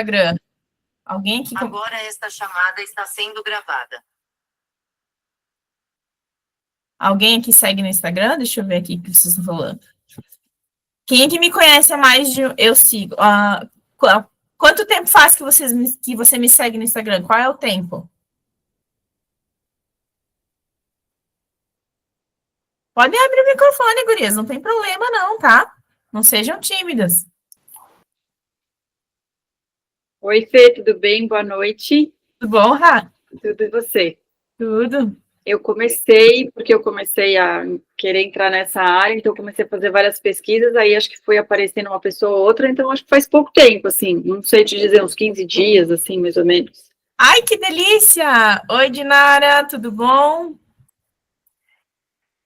Instagram. Alguém aqui? Agora esta chamada está sendo gravada. Alguém aqui segue no Instagram? Deixa eu ver aqui o que vocês estão falando. Quem que me conhece há mais de... Eu sigo. Quanto tempo faz que você me segue no Instagram? Qual é o tempo? Podem abrir o microfone, gurias. Não tem problema não, tá? Não sejam tímidas. Oi, Fê, tudo bem? Boa noite. Tudo bom, Rá? Tudo e você? Tudo. Eu comecei a querer entrar nessa área, então eu comecei a fazer várias pesquisas, aí acho que foi aparecendo uma pessoa ou outra, então acho que faz pouco tempo, assim, não sei te dizer, uns 15 dias, assim, mais ou menos. Ai, que delícia! Oi, Dinara, tudo bom?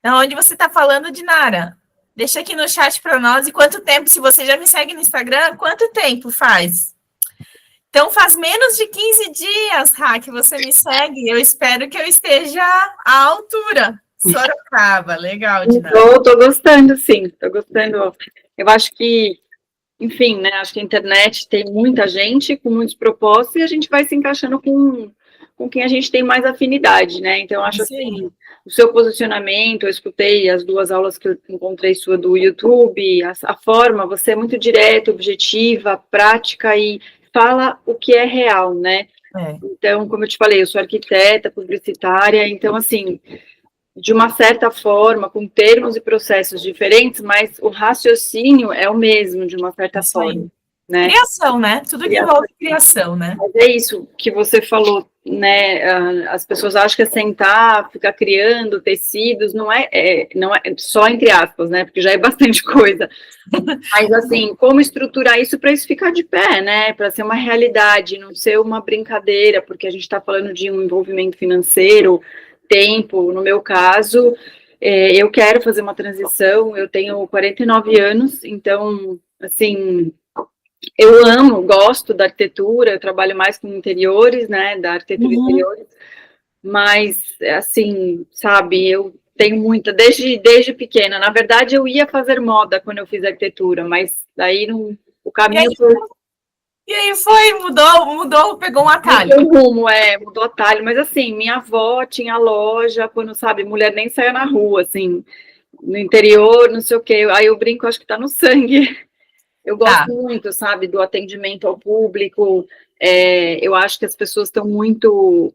Da onde você está falando, Dinara? Deixa aqui no chat para nós. E quanto tempo, se você já me segue no Instagram, quanto tempo faz? Então, faz menos de 15 dias, Rá, que você me segue. Eu espero que eu esteja à altura. Sorocaba, legal, Dinara. Tô gostando, sim, tô gostando. Eu acho que, enfim, né, acho que a internet tem muita gente com muitos propósitos e a gente vai se encaixando com quem a gente tem mais afinidade, né? Então, eu acho assim, o seu posicionamento, eu escutei as 2 aulas que eu encontrei sua do YouTube, a forma, você é muito direta, objetiva, prática e fala o que é real, né? Então, como eu te falei, eu sou arquiteta, publicitária, então, assim, de uma certa forma, com termos e processos diferentes, mas o raciocínio é o mesmo, de uma certa forma. Né? Criação, né? Tudo que envolve criação, né? Mas é isso que você falou, né? As pessoas acham que é sentar, ficar criando tecidos, não é só entre aspas, né? Porque já é bastante coisa. Mas assim, como estruturar isso para isso ficar de pé, né? Para ser uma realidade, não ser uma brincadeira, porque a gente está falando de um envolvimento financeiro, tempo, no meu caso, eu quero fazer uma transição, eu tenho 49 anos, então, assim, eu gosto da arquitetura, eu trabalho mais com interiores, né, da arquitetura interiores, mas, assim, sabe, eu tenho muita, desde pequena, na verdade, eu ia fazer moda quando eu fiz arquitetura, mas daí o caminho foi... E aí mudou, pegou um atalho. Mudou o atalho, mas assim, minha avó tinha loja, quando, sabe, mulher nem saia na rua, assim, no interior, não sei o quê, aí eu brinco, acho que tá no sangue. Eu gosto muito, sabe, do atendimento ao público, eu acho que as pessoas estão muito,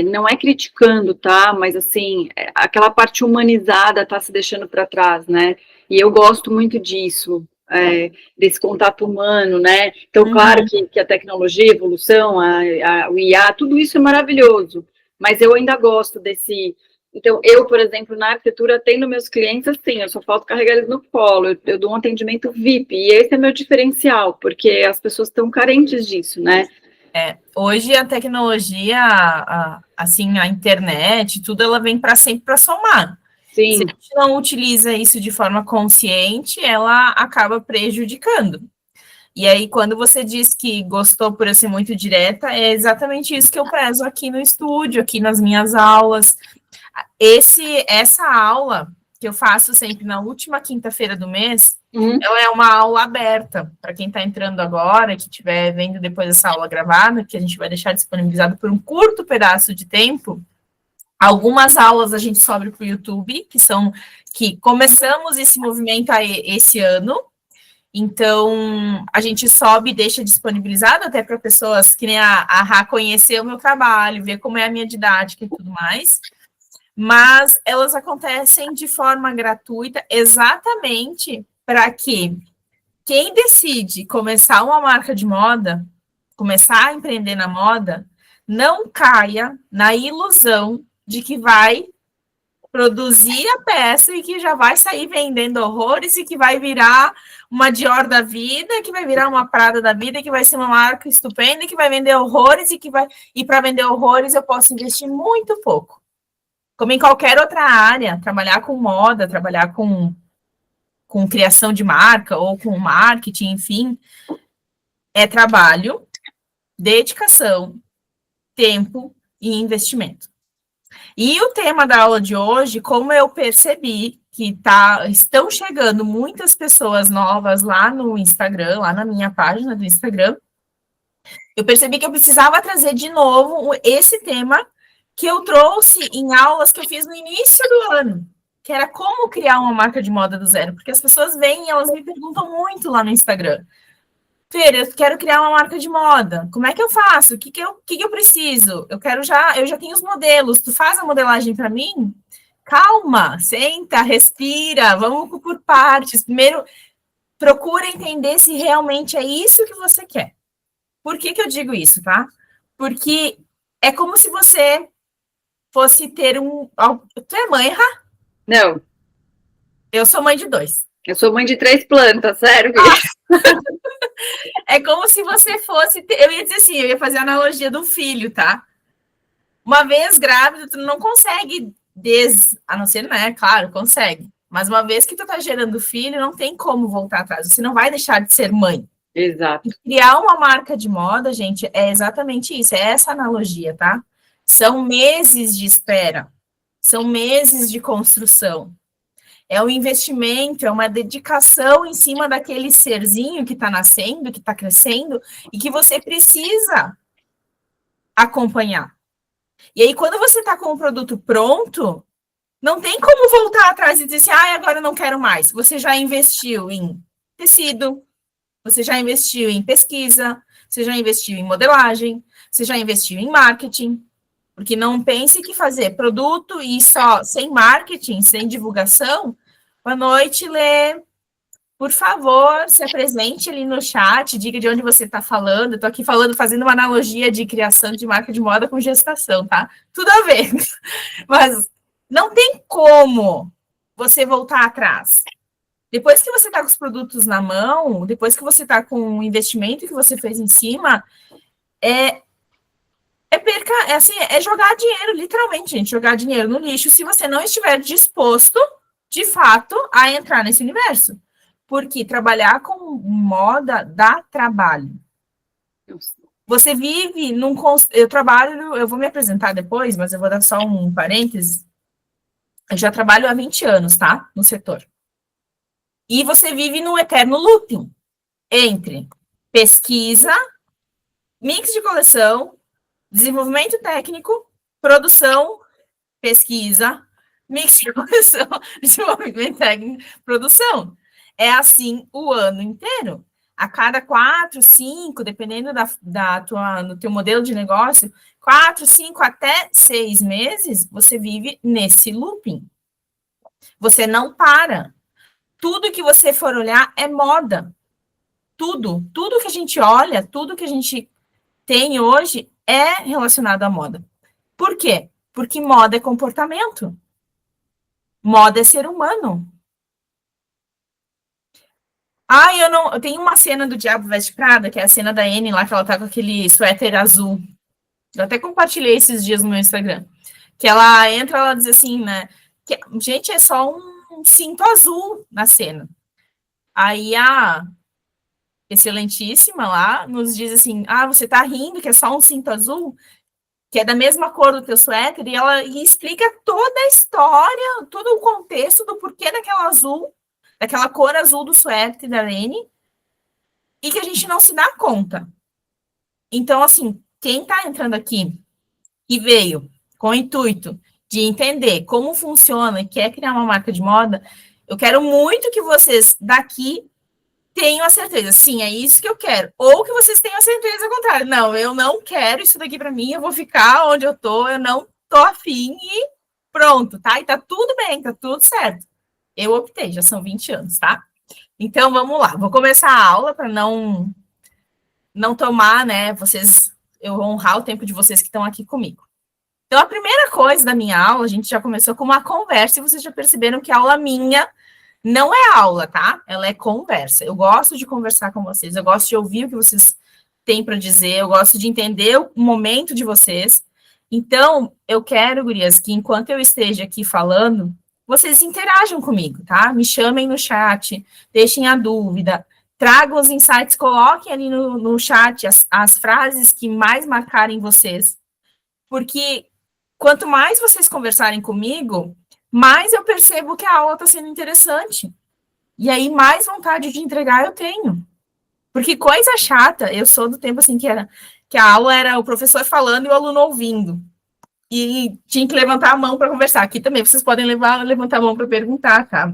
não é criticando, tá, mas assim, aquela parte humanizada tá se deixando para trás, né, e eu gosto muito disso, desse contato humano, né, então claro que a tecnologia, a evolução, o IA, tudo isso é maravilhoso, mas eu ainda gosto desse... Então, eu, por exemplo, na arquitetura, tendo meus clientes assim, eu só falta carregar eles no colo, eu dou um atendimento VIP, e esse é meu diferencial, porque as pessoas estão carentes disso, né? Hoje a tecnologia, assim, a internet, tudo, ela vem para sempre para somar. Sim. Se a gente não utiliza isso de forma consciente, ela acaba prejudicando. E aí, quando você diz que gostou por eu ser muito direta, é exatamente isso que eu prezo aqui no estúdio, aqui nas minhas aulas. Essa aula que eu faço sempre na última quinta-feira do mês, ela é uma aula aberta para quem está entrando agora, que estiver vendo depois essa aula gravada, que a gente vai deixar disponibilizado por um curto pedaço de tempo. Algumas aulas a gente sobe para o YouTube, que começamos esse movimento aí esse ano. Então, a gente sobe e deixa disponibilizado até para pessoas que nem a Rá conhecer o meu trabalho, ver como é a minha didática e tudo mais. Mas elas acontecem de forma gratuita exatamente para que quem decide começar uma marca de moda, começar a empreender na moda, não caia na ilusão de que vai produzir a peça e que já vai sair vendendo horrores e que vai virar uma Dior da vida, que vai virar uma Prada da vida, que vai ser uma marca estupenda, que vai vender horrores e para vender horrores eu posso investir muito pouco. Como em qualquer outra área, trabalhar com moda, trabalhar com criação de marca ou com marketing, enfim, é trabalho, dedicação, tempo e investimento. E o tema da aula de hoje, como eu percebi que estão chegando muitas pessoas novas lá no Instagram, lá na minha página do Instagram, Eu percebi que eu precisava trazer de novo esse tema que eu trouxe em aulas que eu fiz no início do ano, que era como criar uma marca de moda do zero, porque as pessoas vêm e elas me perguntam muito lá no Instagram. Fer, eu quero criar uma marca de moda. Como é que eu faço? O que eu preciso? Eu já tenho os modelos. Tu faz a modelagem para mim? Calma, senta, respira, vamos por partes. Primeiro, procura entender se realmente é isso que você quer. Por que eu digo isso, tá? Porque é como se você fosse ter um... Tu é mãe, Rá? Não, Eu sou mãe de 2. eu sou mãe de 3 plantas, sério. É como se você fosse... Eu ia dizer assim, eu ia fazer a analogia do filho, tá? Uma vez grávida, tu não consegue a não ser, né? Claro, consegue. Mas uma vez que tu tá gerando filho, não tem como voltar atrás. Você não vai deixar de ser mãe. Exato. Criar uma marca de moda, gente, é exatamente isso. É essa analogia, tá? São meses de espera. São meses de construção. É um investimento, é uma dedicação em cima daquele serzinho que está nascendo, que está crescendo, e que você precisa acompanhar. E aí, quando você está com o produto pronto, não tem como voltar atrás e dizer assim, agora eu não quero mais. Você já investiu em tecido, você já investiu em pesquisa, você já investiu em modelagem, você já investiu em marketing. Porque não pense que fazer produto e só sem marketing, sem divulgação, boa noite, Lê. Por favor, se apresente ali no chat, diga de onde você está falando. Estou aqui falando, fazendo uma analogia de criação de marca de moda com gestação, tá? Tudo a ver. Mas não tem como você voltar atrás. Depois que você está com os produtos na mão, depois que você está com o investimento que você fez em cima, é jogar dinheiro, literalmente, gente, jogar dinheiro no lixo se você não estiver disposto, de fato, a entrar nesse universo. Porque trabalhar com moda dá trabalho. Você vive num... Eu trabalho... Eu vou me apresentar depois, mas eu vou dar só um parênteses. Eu já trabalho há 20 anos, tá? No setor. E você vive num eterno looping entre pesquisa, mix de coleção, desenvolvimento técnico, produção, pesquisa, mix de coleção, desenvolvimento técnico, produção. É assim o ano inteiro. A cada 4, 5, dependendo do teu modelo de negócio, 4, 5 até 6 meses, você vive nesse looping. Você não para. Tudo que você for olhar é moda. Tudo que a gente olha, tudo que a gente tem hoje é relacionado à moda. Por quê? Porque moda é comportamento. Moda é ser humano. Eu tenho uma cena do Diabo Veste Prada, que é a cena da Anne lá, que ela tá com aquele suéter azul. Eu até compartilhei esses dias no meu Instagram. Que ela entra, ela diz assim, né? Que, gente, é só um cinto azul na cena. Aí a excelentíssima lá nos diz assim, você tá rindo que é só um cinto azul? Que é da mesma cor do teu suéter? E ela explica toda a história, todo o contexto do porquê daquela cor azul do suéter da Lene, e que a gente não se dá conta. Então, assim, quem está entrando aqui e veio com o intuito de entender como funciona e quer criar uma marca de moda, eu quero muito que vocês daqui tenham a certeza, sim, é isso que eu quero. Ou que vocês tenham a certeza ao contrário. Não, eu não quero isso daqui para mim, eu vou ficar onde eu tô, eu não tô afim e pronto, tá? E tá tudo bem, tá tudo certo. Eu optei, já são 20 anos, tá? Então, vamos lá. Vou começar a aula para não tomar, né, eu vou honrar o tempo de vocês que estão aqui comigo. Então, a primeira coisa da minha aula, a gente já começou com uma conversa, e vocês já perceberam que a aula minha não é aula, tá? Ela é conversa. Eu gosto de conversar com vocês, eu gosto de ouvir o que vocês têm para dizer, eu gosto de entender o momento de vocês. Então, eu quero, gurias, que enquanto eu esteja aqui falando, vocês interajam comigo, tá? Me chamem no chat, deixem a dúvida, tragam os insights, coloquem ali no chat as frases que mais marcarem vocês. Porque quanto mais vocês conversarem comigo, mais eu percebo que a aula está sendo interessante. E aí, mais vontade de entregar eu tenho. Porque coisa chata, eu sou do tempo assim que era, que a aula era o professor falando e o aluno ouvindo. E tinha que levantar a mão para conversar. Aqui também vocês podem levantar a mão para perguntar, tá?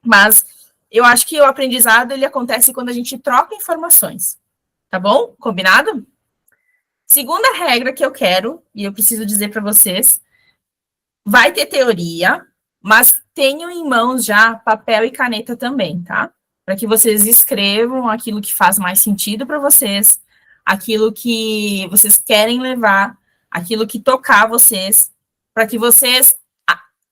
Mas eu acho que o aprendizado ele acontece quando a gente troca informações. Tá bom? Combinado? Segunda regra que eu quero, e eu preciso dizer para vocês, vai ter teoria, mas tenham em mãos já papel e caneta também, tá? Para que vocês escrevam aquilo que faz mais sentido para vocês, aquilo que vocês querem levar, aquilo que tocar vocês, para que vocês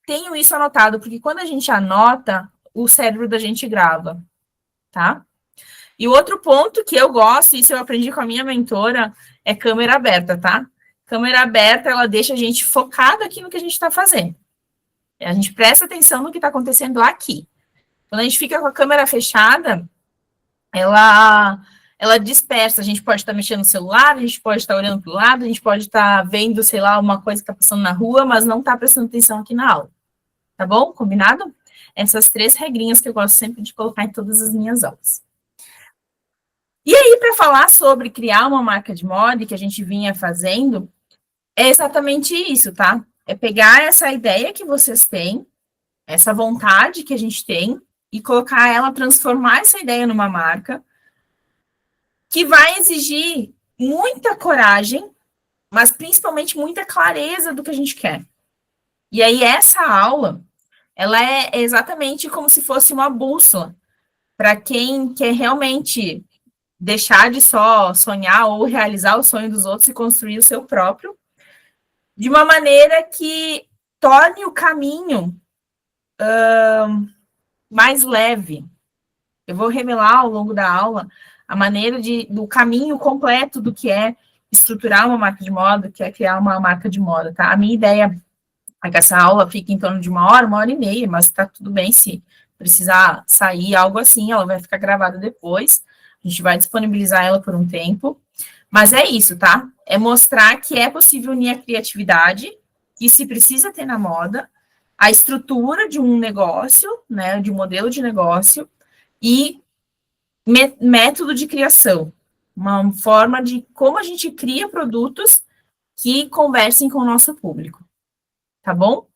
tenham isso anotado, porque quando a gente anota, o cérebro da gente grava, tá? E o outro ponto que eu gosto, isso eu aprendi com a minha mentora, é câmera aberta, tá? Câmera aberta, ela deixa a gente focado aqui no que a gente está fazendo. A gente presta atenção no que está acontecendo aqui. Quando a gente fica com a câmera fechada, ela dispersa. A gente pode estar mexendo no celular, a gente pode estar olhando para o lado, a gente pode estar vendo, sei lá, uma coisa que está passando na rua, mas não está prestando atenção aqui na aula. Tá bom? Combinado? Essas 3 regrinhas que eu gosto sempre de colocar em todas as minhas aulas. E aí, para falar sobre criar uma marca de moda que a gente vinha fazendo, é exatamente isso, tá? É pegar essa ideia que vocês têm, essa vontade que a gente tem, e colocar ela, transformar essa ideia numa marca, que vai exigir muita coragem, mas principalmente muita clareza do que a gente quer. E aí, essa aula, ela é exatamente como se fosse uma bússola para quem quer realmente deixar de só sonhar ou realizar o sonho dos outros e construir o seu próprio, de uma maneira que torne o caminho mais leve. Eu vou revelar ao longo da aula a maneira do caminho completo do que é estruturar uma marca de moda, que é criar uma marca de moda, tá? A minha ideia é que essa aula fique em torno de 1 hora e meia, mas tá tudo bem se precisar sair algo assim, ela vai ficar gravada depois. A gente vai disponibilizar ela por um tempo. Mas é isso, tá? É mostrar que é possível unir a criatividade, que se precisa ter na moda, a estrutura de um negócio, né, de um modelo de negócio, e método de criação. Uma forma de como a gente cria produtos que conversem com o nosso público. Tá bom?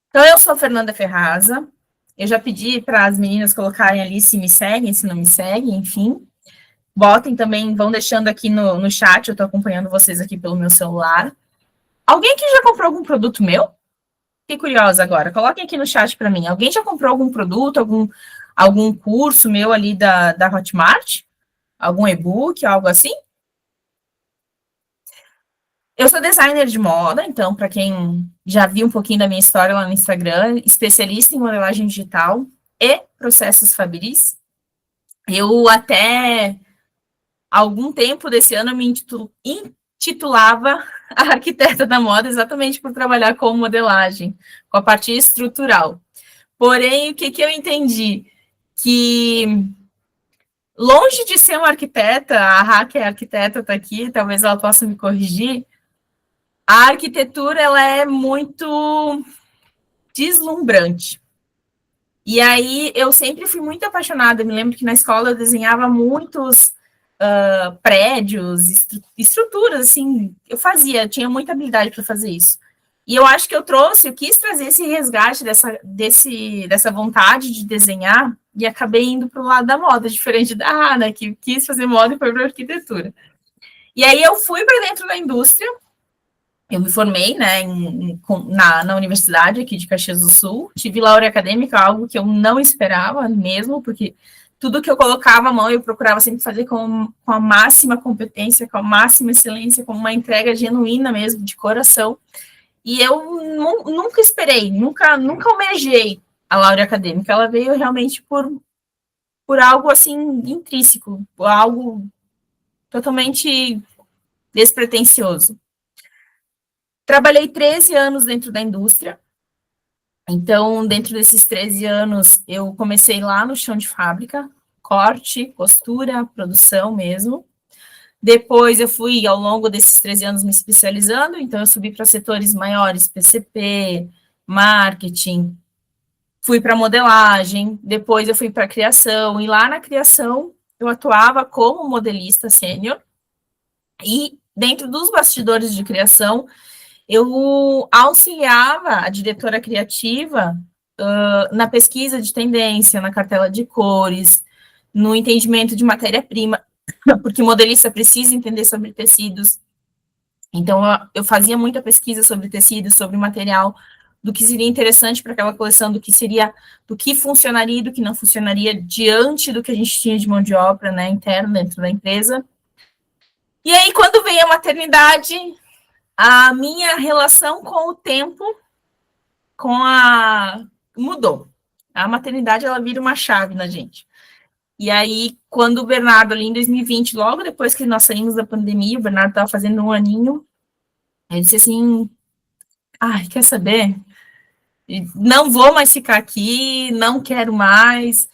Então, eu sou Fernanda Ferraza. Eu já pedi para as meninas colocarem ali se me seguem, se não me seguem, enfim. Botem também, vão deixando aqui no chat, eu estou acompanhando vocês aqui pelo meu celular. Alguém que já comprou algum produto meu? Fiquei curiosa agora. Coloquem aqui no chat para mim. Alguém já comprou algum produto, algum curso meu ali da Hotmart? Algum e-book, algo assim? Eu sou designer de moda, então, para quem já viu um pouquinho da minha história lá no Instagram, especialista em modelagem digital e processos fabris. Eu até algum tempo desse ano me intitulava a arquiteta da moda exatamente por trabalhar com modelagem, com a parte estrutural. Porém, o que eu entendi? Que longe de ser uma arquiteta, a Ra, que é arquiteta, está aqui, talvez ela possa me corrigir, a arquitetura ela é muito deslumbrante. E aí eu sempre fui muito apaixonada, me lembro que na escola eu desenhava muitos prédios, estruturas, assim, tinha muita habilidade para fazer isso. E eu acho que eu quis trazer esse resgate dessa vontade de desenhar e acabei indo para o lado da moda, diferente da Ana, que quis fazer moda e foi para arquitetura. E aí eu fui para dentro da indústria, eu me formei, né, na universidade aqui de Caxias do Sul, tive laure acadêmica, algo que eu não esperava mesmo, porque tudo que eu colocava a mão, eu procurava sempre fazer com a máxima competência, com a máxima excelência, com uma entrega genuína mesmo, de coração. E eu nunca esperei, nunca almejei a laure acadêmica, ela veio realmente por algo, assim, intrínseco, por algo totalmente despretensioso. Trabalhei 13 anos dentro da indústria, então, dentro desses 13 anos, eu comecei lá no chão de fábrica, corte, costura, produção mesmo. Depois, eu fui, ao longo desses 13 anos, me especializando, então eu subi para setores maiores, PCP, marketing, fui para modelagem, depois eu fui para criação, e lá na criação, eu atuava como modelista sênior, E dentro dos bastidores de criação, eu auxiliava a diretora criativa na pesquisa de tendência, na cartela de cores, no entendimento de matéria-prima, porque modelista precisa entender sobre tecidos. Então, eu fazia muita pesquisa sobre tecidos, sobre material, do que seria interessante para aquela coleção, do que funcionaria e do que não funcionaria diante do que a gente tinha de mão de obra, né, interna dentro da empresa. E aí, quando veio a maternidade, a minha relação com o tempo, mudou. A maternidade, ela vira uma chave na gente. E aí, quando o Bernardo, ali em 2020, logo depois que nós saímos da pandemia, o Bernardo estava fazendo 1 aninho, ele disse assim, quer saber? Não vou mais ficar aqui, não quero mais,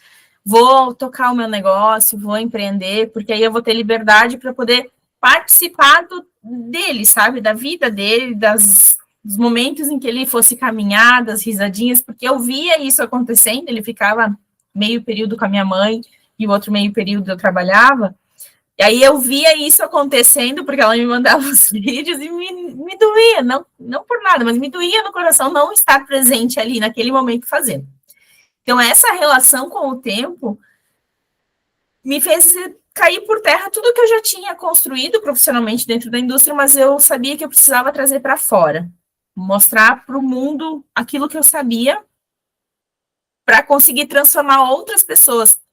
vou tocar o meu negócio, vou empreender, porque aí eu vou ter liberdade para poder participar dele, sabe? Da vida dele, dos momentos em que ele fosse caminhar, das risadinhas, porque eu via isso acontecendo, ele ficava meio período com a minha mãe e o outro meio período eu trabalhava, e aí eu via isso acontecendo, porque ela me mandava os vídeos e me doía, não por nada, mas me doía no coração não estar presente ali naquele momento fazendo. Então, essa relação com o tempo me fez cair por terra tudo que eu já tinha construído profissionalmente dentro da indústria, mas eu sabia que eu precisava trazer para fora, mostrar para o mundo aquilo que eu sabia para conseguir transformar outras pessoas.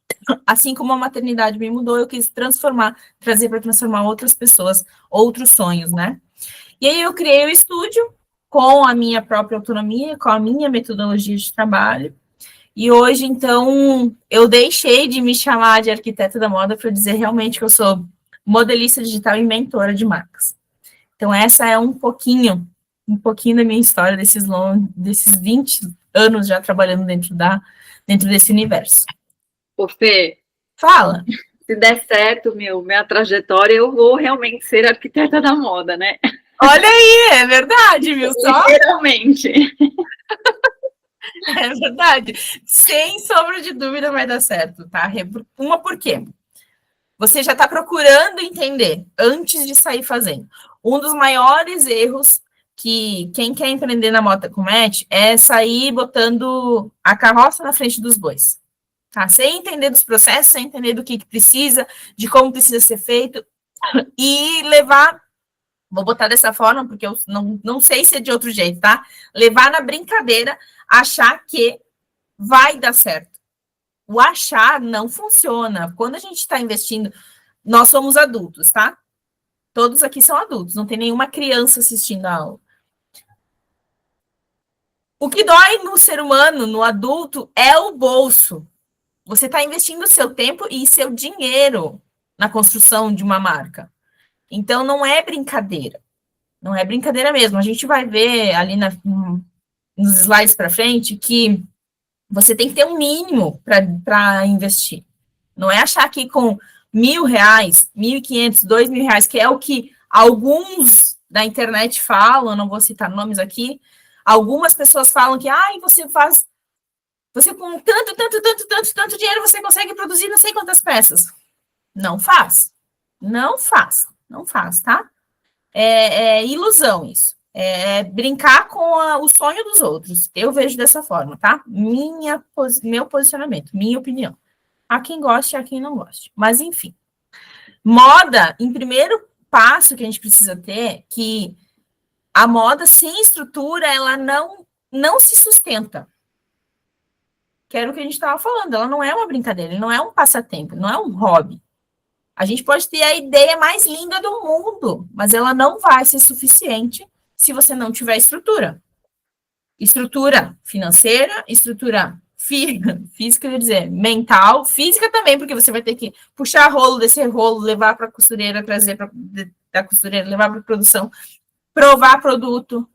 Assim como a maternidade me mudou, eu quis trazer para transformar outras pessoas, outros sonhos, né? E aí eu criei o estúdio com a minha própria autonomia, com a minha metodologia de trabalho. E hoje, então, eu deixei de me chamar de arquiteta da moda para dizer realmente que eu sou modelista digital e mentora de marcas. Então, essa é um pouquinho da minha história, desses 20 anos já trabalhando dentro desse universo. Ô, Fê, Fala. Se der certo, minha trajetória, eu vou realmente ser arquiteta da moda, né? Olha aí, é verdade, viu só? Literalmente. É verdade. Sem sombra de dúvida vai dar certo, tá? Por quê? Você já está procurando entender antes de sair fazendo. Um dos maiores erros que quem quer empreender na moda comete é sair botando a carroça na frente dos bois. Tá? Sem entender dos processos, sem entender do que precisa, de como precisa ser feito, e levar, vou botar dessa forma, porque eu não sei se é de outro jeito, tá? Levar na brincadeira, achar que vai dar certo. O achar não funciona. Quando a gente está investindo, nós somos adultos, tá? Todos aqui são adultos, não tem nenhuma criança assistindo a aula. O que dói no ser humano, no adulto, é o bolso. Você está investindo seu tempo e seu dinheiro na construção de uma marca. Então, não é brincadeira. Não é brincadeira mesmo. A gente vai ver ali nos slides para frente que você tem que ter um mínimo para investir. Não é achar que com R$1.000, R$1.500, R$2.000, que é o que alguns da internet falam, não vou citar nomes aqui, algumas pessoas falam que você com tanto dinheiro, você consegue produzir não sei quantas peças. Não faz. Não faz, tá? É ilusão isso. É brincar com o sonho dos outros. Eu vejo dessa forma, tá? Meu posicionamento, minha opinião. Há quem goste, há quem não goste. Mas, enfim. Moda, em primeiro passo que a gente precisa ter, que a moda sem estrutura, ela não se sustenta. Que era o que a gente estava falando. Ela não é uma brincadeira, não é um passatempo, não é um hobby. A gente pode ter a ideia mais linda do mundo, mas ela não vai ser suficiente se você não tiver estrutura. Estrutura financeira, estrutura física, quer dizer, mental, física também, porque você vai ter que puxar rolo desse rolo, levar para a costureira, trazer da costureira, levar para a produção, provar produto.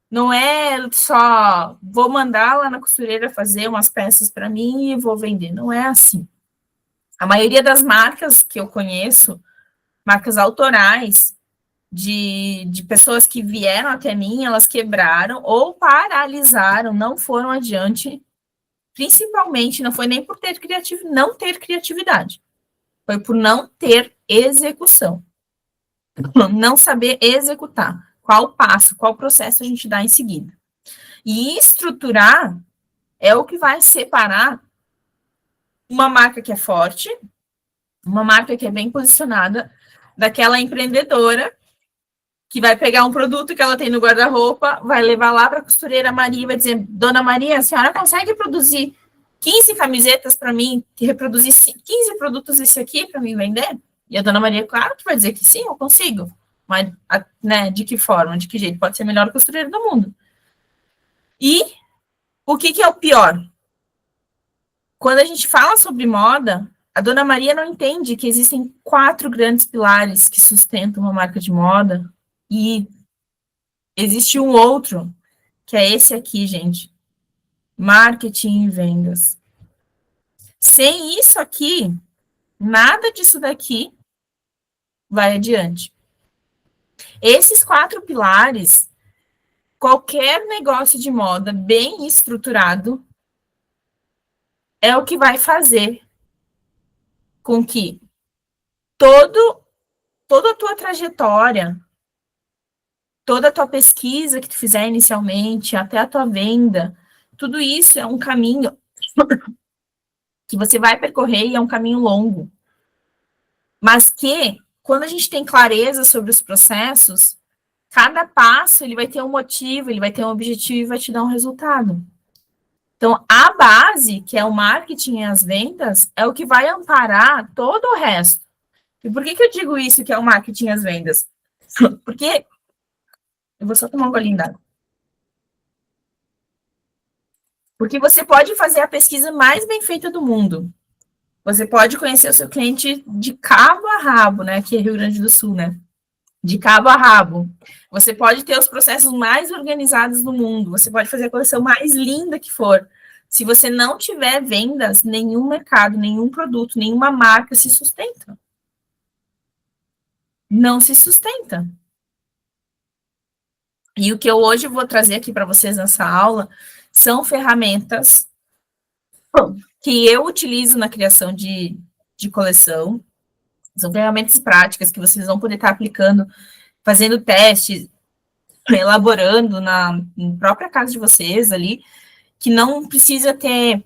Não é só vou mandar lá na costureira fazer umas peças para mim e vou vender. Não é assim. A maioria das marcas que eu conheço, marcas autorais, de pessoas que vieram até mim, elas quebraram ou paralisaram, não foram adiante. Principalmente, não foi nem por não ter criatividade. Foi por não ter execução. não saber executar. Qual passo, qual processo a gente dá em seguida. E estruturar é o que vai separar uma marca que é forte, uma marca que é bem posicionada, daquela empreendedora que vai pegar um produto que ela tem no guarda-roupa, vai levar lá para a costureira Maria e vai dizer, Dona Maria, a senhora consegue produzir 15 camisetas para mim, que reproduzir 15 produtos desse aqui para mim vender? E a Dona Maria, claro que vai dizer que sim, eu consigo. Mas, né, de que forma, de que jeito? Pode ser a melhor costureira do mundo. E o que é o pior? Quando a gente fala sobre moda, a Dona Maria não entende que existem 4 grandes pilares que sustentam uma marca de moda e existe um outro, que é esse aqui, gente. Marketing e vendas. Sem isso aqui, nada disso daqui vai adiante. Esses 4 pilares, qualquer negócio de moda bem estruturado é o que vai fazer com que toda a tua trajetória, toda a tua pesquisa que tu fizer inicialmente, até a tua venda, tudo isso é um caminho que você vai percorrer e é um caminho longo. Mas que, quando a gente tem clareza sobre os processos, cada passo ele vai ter um motivo, ele vai ter um objetivo e vai te dar um resultado. Então, a base, que é o marketing e as vendas, é o que vai amparar todo o resto. E por que eu digo isso, que é o marketing e as vendas? Porque eu vou só tomar um golinho d'água. Porque você pode fazer a pesquisa mais bem feita do mundo. Você pode conhecer o seu cliente de cabo a rabo, né? Aqui é Rio Grande do Sul, né? De cabo a rabo. Você pode ter os processos mais organizados do mundo. Você pode fazer a coleção mais linda que for. Se você não tiver vendas, nenhum mercado, nenhum produto, nenhuma marca se sustenta. Não se sustenta. E o que eu hoje vou trazer aqui para vocês nessa aula são ferramentas que eu utilizo na criação de coleção. São ferramentas práticas que vocês vão poder estar aplicando, fazendo testes, elaborando na própria casa de vocês ali, que não precisa ter,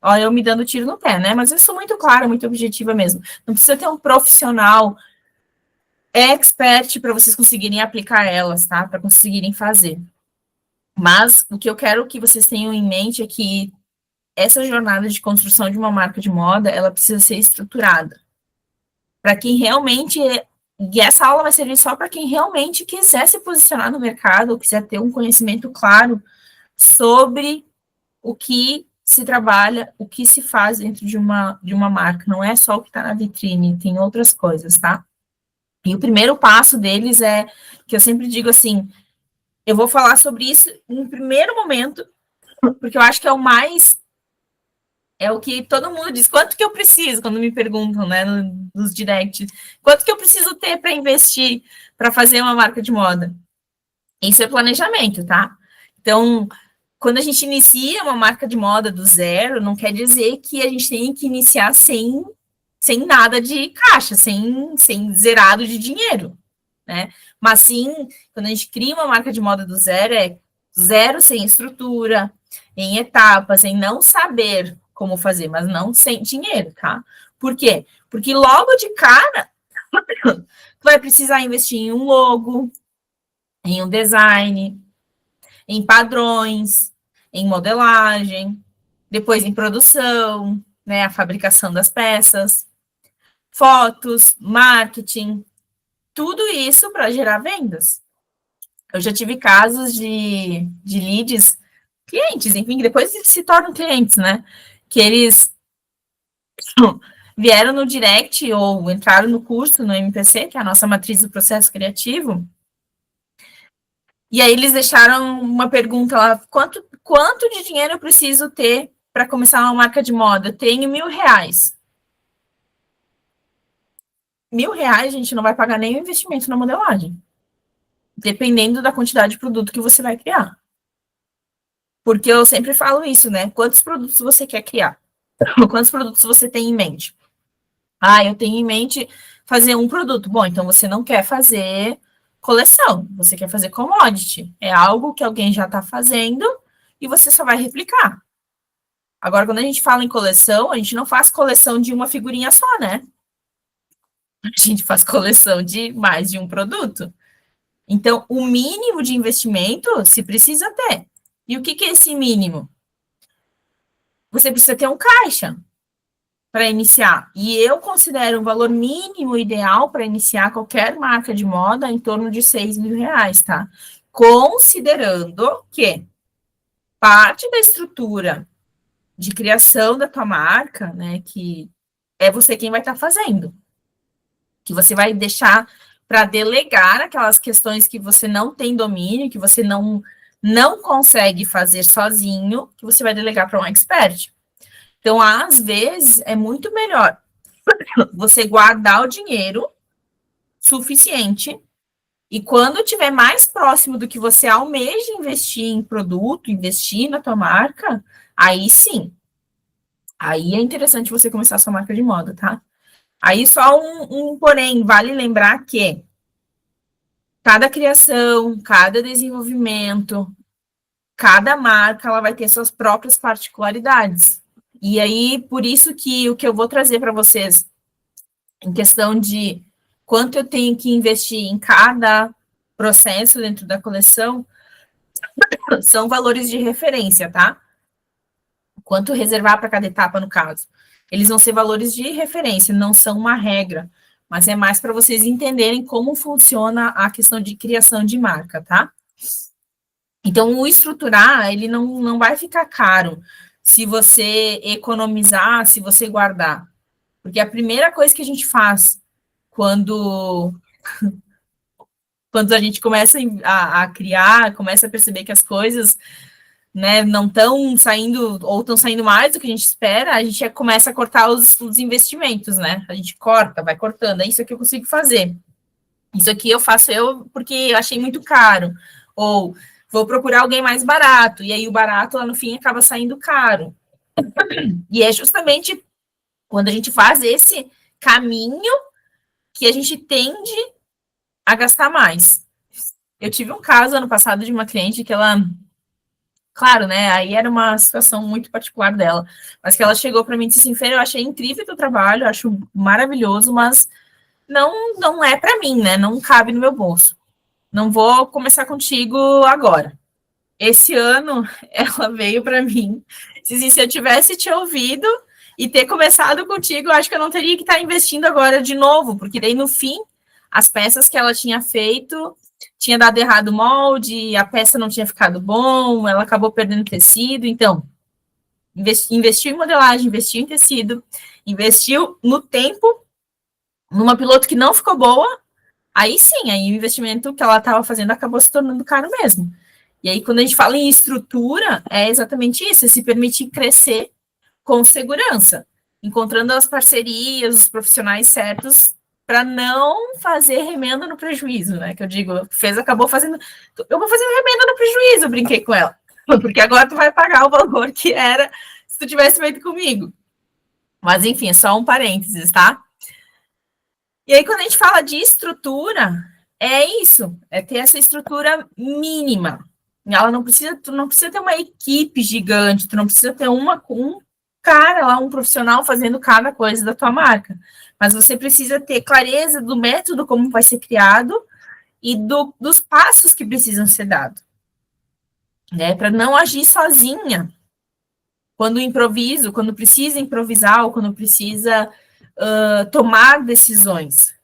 ó, eu me dando tiro no pé, né? Mas eu sou muito clara, muito objetiva mesmo. Não precisa ter um profissional expert para vocês conseguirem aplicar elas, tá? Para conseguirem fazer. Mas o que eu quero que vocês tenham em mente é que essa jornada de construção de uma marca de moda, ela precisa ser estruturada. Para quem realmente... E essa aula vai servir só para quem realmente quiser se posicionar no mercado, ou quiser ter um conhecimento claro sobre o que se trabalha, o que se faz dentro de uma marca. Não é só o que está na vitrine, tem outras coisas, tá? E o primeiro passo deles é, que eu sempre digo assim, eu vou falar sobre isso em primeiro momento, porque eu acho que é o mais... É o que todo mundo diz, quanto que eu preciso, quando me perguntam, né, nos directs, quanto que eu preciso ter para investir, para fazer uma marca de moda? Isso é planejamento, tá? Então, quando a gente inicia uma marca de moda do zero, não quer dizer que a gente tem que iniciar sem nada de caixa, sem zerado de dinheiro, né? Mas sim, quando a gente cria uma marca de moda do zero, é zero sem estrutura, em etapas, em não saber como fazer, mas não sem dinheiro, tá? Por quê? Porque logo de cara, tu vai precisar investir em um logo, em um design, em padrões, em modelagem, depois em produção, né, a fabricação das peças, fotos, marketing, tudo isso para gerar vendas. Eu já tive casos de leads, clientes, enfim, que depois se tornam clientes, né? Que eles vieram no direct ou entraram no curso no MPC, que é a nossa matriz do processo criativo, e aí eles deixaram uma pergunta lá, quanto de dinheiro eu preciso ter para começar uma marca de moda? Eu tenho R$1.000. R$1.000, a gente não vai pagar nem o investimento na modelagem, dependendo da quantidade de produto que você vai criar. Porque eu sempre falo isso, né? Quantos produtos você quer criar? Quantos produtos você tem em mente? Ah, eu tenho em mente fazer um produto. Bom, então você não quer fazer coleção, você quer fazer commodity. É algo que alguém já está fazendo e você só vai replicar. Agora, quando a gente fala em coleção, a gente não faz coleção de uma figurinha só, né? A gente faz coleção de mais de um produto. Então, o mínimo de investimento se precisa ter. E o que é esse mínimo? Você precisa ter um caixa para iniciar. E eu considero um valor mínimo ideal para iniciar qualquer marca de moda em torno de R$ 6.000, tá? Considerando que parte da estrutura de criação da tua marca, né, que é você quem vai estar fazendo, que você vai deixar para delegar aquelas questões que você não tem domínio, que você não consegue fazer sozinho, que você vai delegar para um expert. Então, às vezes, é muito melhor você guardar o dinheiro suficiente e quando estiver mais próximo do que você almeja investir em produto, investir na tua marca, aí sim. Aí é interessante você começar a sua marca de moda, tá? Aí só um porém, vale lembrar que cada criação, cada desenvolvimento, cada marca, ela vai ter suas próprias particularidades. E aí, por isso que o que eu vou trazer para vocês, em questão de quanto eu tenho que investir em cada processo dentro da coleção, são valores de referência, tá? Quanto reservar para cada etapa, no caso. Eles vão ser valores de referência, não são uma regra, mas é mais para vocês entenderem como funciona a questão de criação de marca, tá? Então, o estruturar, ele não vai ficar caro se você economizar, se você guardar. Porque a primeira coisa que a gente faz quando a gente começa a criar, começa a perceber que as coisas, né, não estão saindo, ou estão saindo mais do que a gente espera, a gente começa a cortar os investimentos, né? A gente corta, vai cortando. É isso que eu consigo fazer. Isso aqui eu faço porque eu achei muito caro. Ou vou procurar alguém mais barato, e aí o barato lá no fim acaba saindo caro. E é justamente quando a gente faz esse caminho que a gente tende a gastar mais. Eu tive um caso ano passado de uma cliente que ela, claro, né, aí era uma situação muito particular dela, mas que ela chegou para mim e disse assim, Fer, eu achei incrível o teu trabalho, eu acho maravilhoso, mas não é para mim, né, não cabe no meu bolso. Não vou começar contigo agora. Esse ano, ela veio para mim, disse assim, se eu tivesse te ouvido e ter começado contigo, eu acho que eu não teria que estar investindo agora de novo, porque daí no fim, as peças que ela tinha feito, tinha dado errado o molde, a peça não tinha ficado bom, ela acabou perdendo tecido, então, investiu em modelagem, investiu em tecido, investiu no tempo, numa piloto que não ficou boa, aí sim, aí o investimento que ela estava fazendo acabou se tornando caro mesmo. E aí, quando a gente fala em estrutura, é exatamente isso, é se permitir crescer com segurança, encontrando as parcerias, os profissionais certos, para não fazer remenda no prejuízo, né? Que eu digo, acabou fazendo, eu vou fazer remenda no prejuízo, eu brinquei com ela, porque agora tu vai pagar o valor que era se tu tivesse feito comigo. Mas, enfim, é só um parênteses, tá? E aí, quando a gente fala de estrutura, é isso, é ter essa estrutura mínima. Ela tu não precisa ter uma equipe gigante, tu não precisa ter um cara lá, um profissional fazendo cada coisa da tua marca. Mas você precisa ter clareza do método como vai ser criado e dos passos que precisam ser dados. Né? Para não agir sozinha. Quando precisa improvisar ou quando precisa tomar decisões.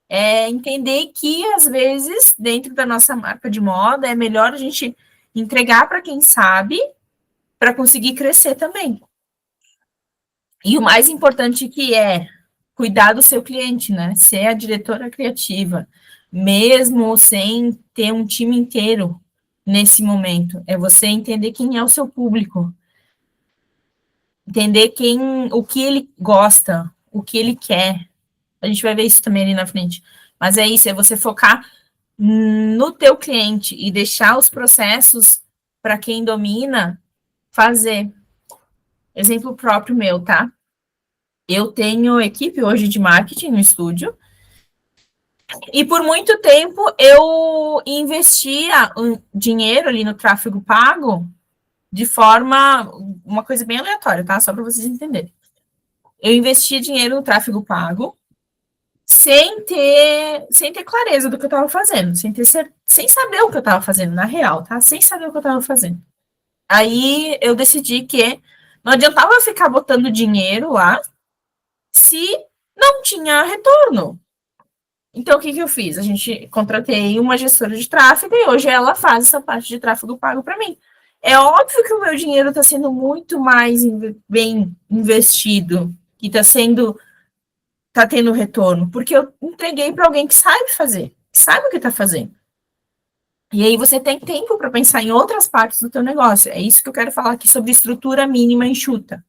É entender que, às vezes, dentro da nossa marca de moda, é melhor a gente entregar para quem sabe, para conseguir crescer também. E o mais importante que é cuidar do seu cliente, né? Ser a diretora criativa, mesmo sem ter um time inteiro nesse momento. É você entender quem é o seu público, entender o que ele gosta, o que ele quer. A gente vai ver isso também ali na frente. Mas é isso, é você focar no teu cliente e deixar os processos para quem domina fazer. Exemplo próprio meu, tá? Eu tenho equipe hoje de marketing no estúdio E por muito tempo eu investia dinheiro ali no tráfego pago de forma, uma coisa bem aleatória, tá? Só para vocês entenderem. Eu investia dinheiro no tráfego pago sem ter clareza do que eu estava fazendo, sem saber o que eu estava fazendo, na real, tá? Sem saber o que eu estava fazendo. Aí eu decidi que não adiantava ficar botando dinheiro lá se não tinha retorno. Então, o que eu fiz? A gente contratei uma gestora de tráfego e hoje ela faz essa parte de tráfego pago para mim. É óbvio que o meu dinheiro está sendo muito mais bem investido e está tendo retorno, porque eu entreguei para alguém que sabe fazer, que sabe o que está fazendo. E aí você tem tempo para pensar em outras partes do teu negócio. É isso que eu quero falar aqui sobre estrutura mínima enxuta.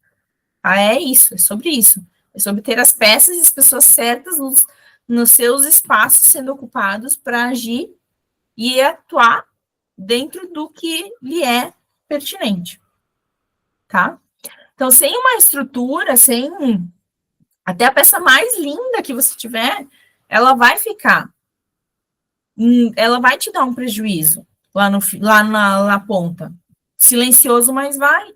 Ah, é isso, é sobre isso. É sobre ter as peças e as pessoas certas nos seus espaços sendo ocupados para agir e atuar dentro do que lhe é pertinente, tá? Então, sem uma estrutura, sem até a peça mais linda que você tiver, ela vai ela vai te dar um prejuízo lá na ponta. Silencioso, mas vai.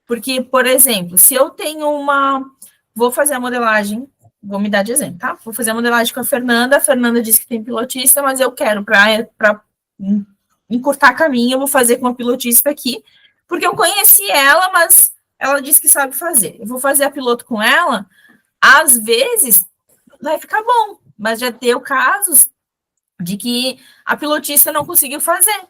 Porque, por exemplo, se eu tenho vou fazer a modelagem, vou me dar de exemplo, tá? Vou fazer a modelagem com a Fernanda disse que tem pilotista, mas eu quero, para encurtar caminho, eu vou fazer com a pilotista aqui, porque eu conheci ela, mas ela disse que sabe fazer. Eu vou fazer a piloto com ela, às vezes vai ficar bom, mas já deu casos de que a pilotista não conseguiu fazer.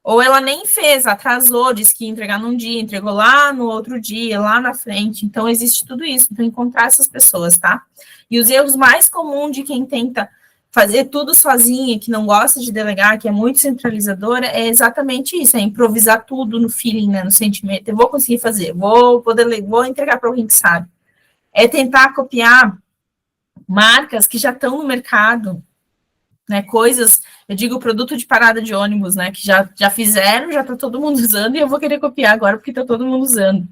Ou ela nem fez, atrasou, disse que ia entregar num dia, entregou lá no outro dia, lá na frente. Então, existe tudo isso. Então, encontrar essas pessoas, tá? E os erros mais comuns de quem tenta fazer tudo sozinha, que não gosta de delegar, que é muito centralizadora, é exatamente isso, é improvisar tudo no feeling, né, no sentimento. Eu vou conseguir fazer, vou entregar para alguém que sabe. É tentar copiar marcas que já estão no mercado, né, coisas, eu digo produto de parada de ônibus, né, que já fizeram, já está todo mundo usando, e eu vou querer copiar agora porque está todo mundo usando.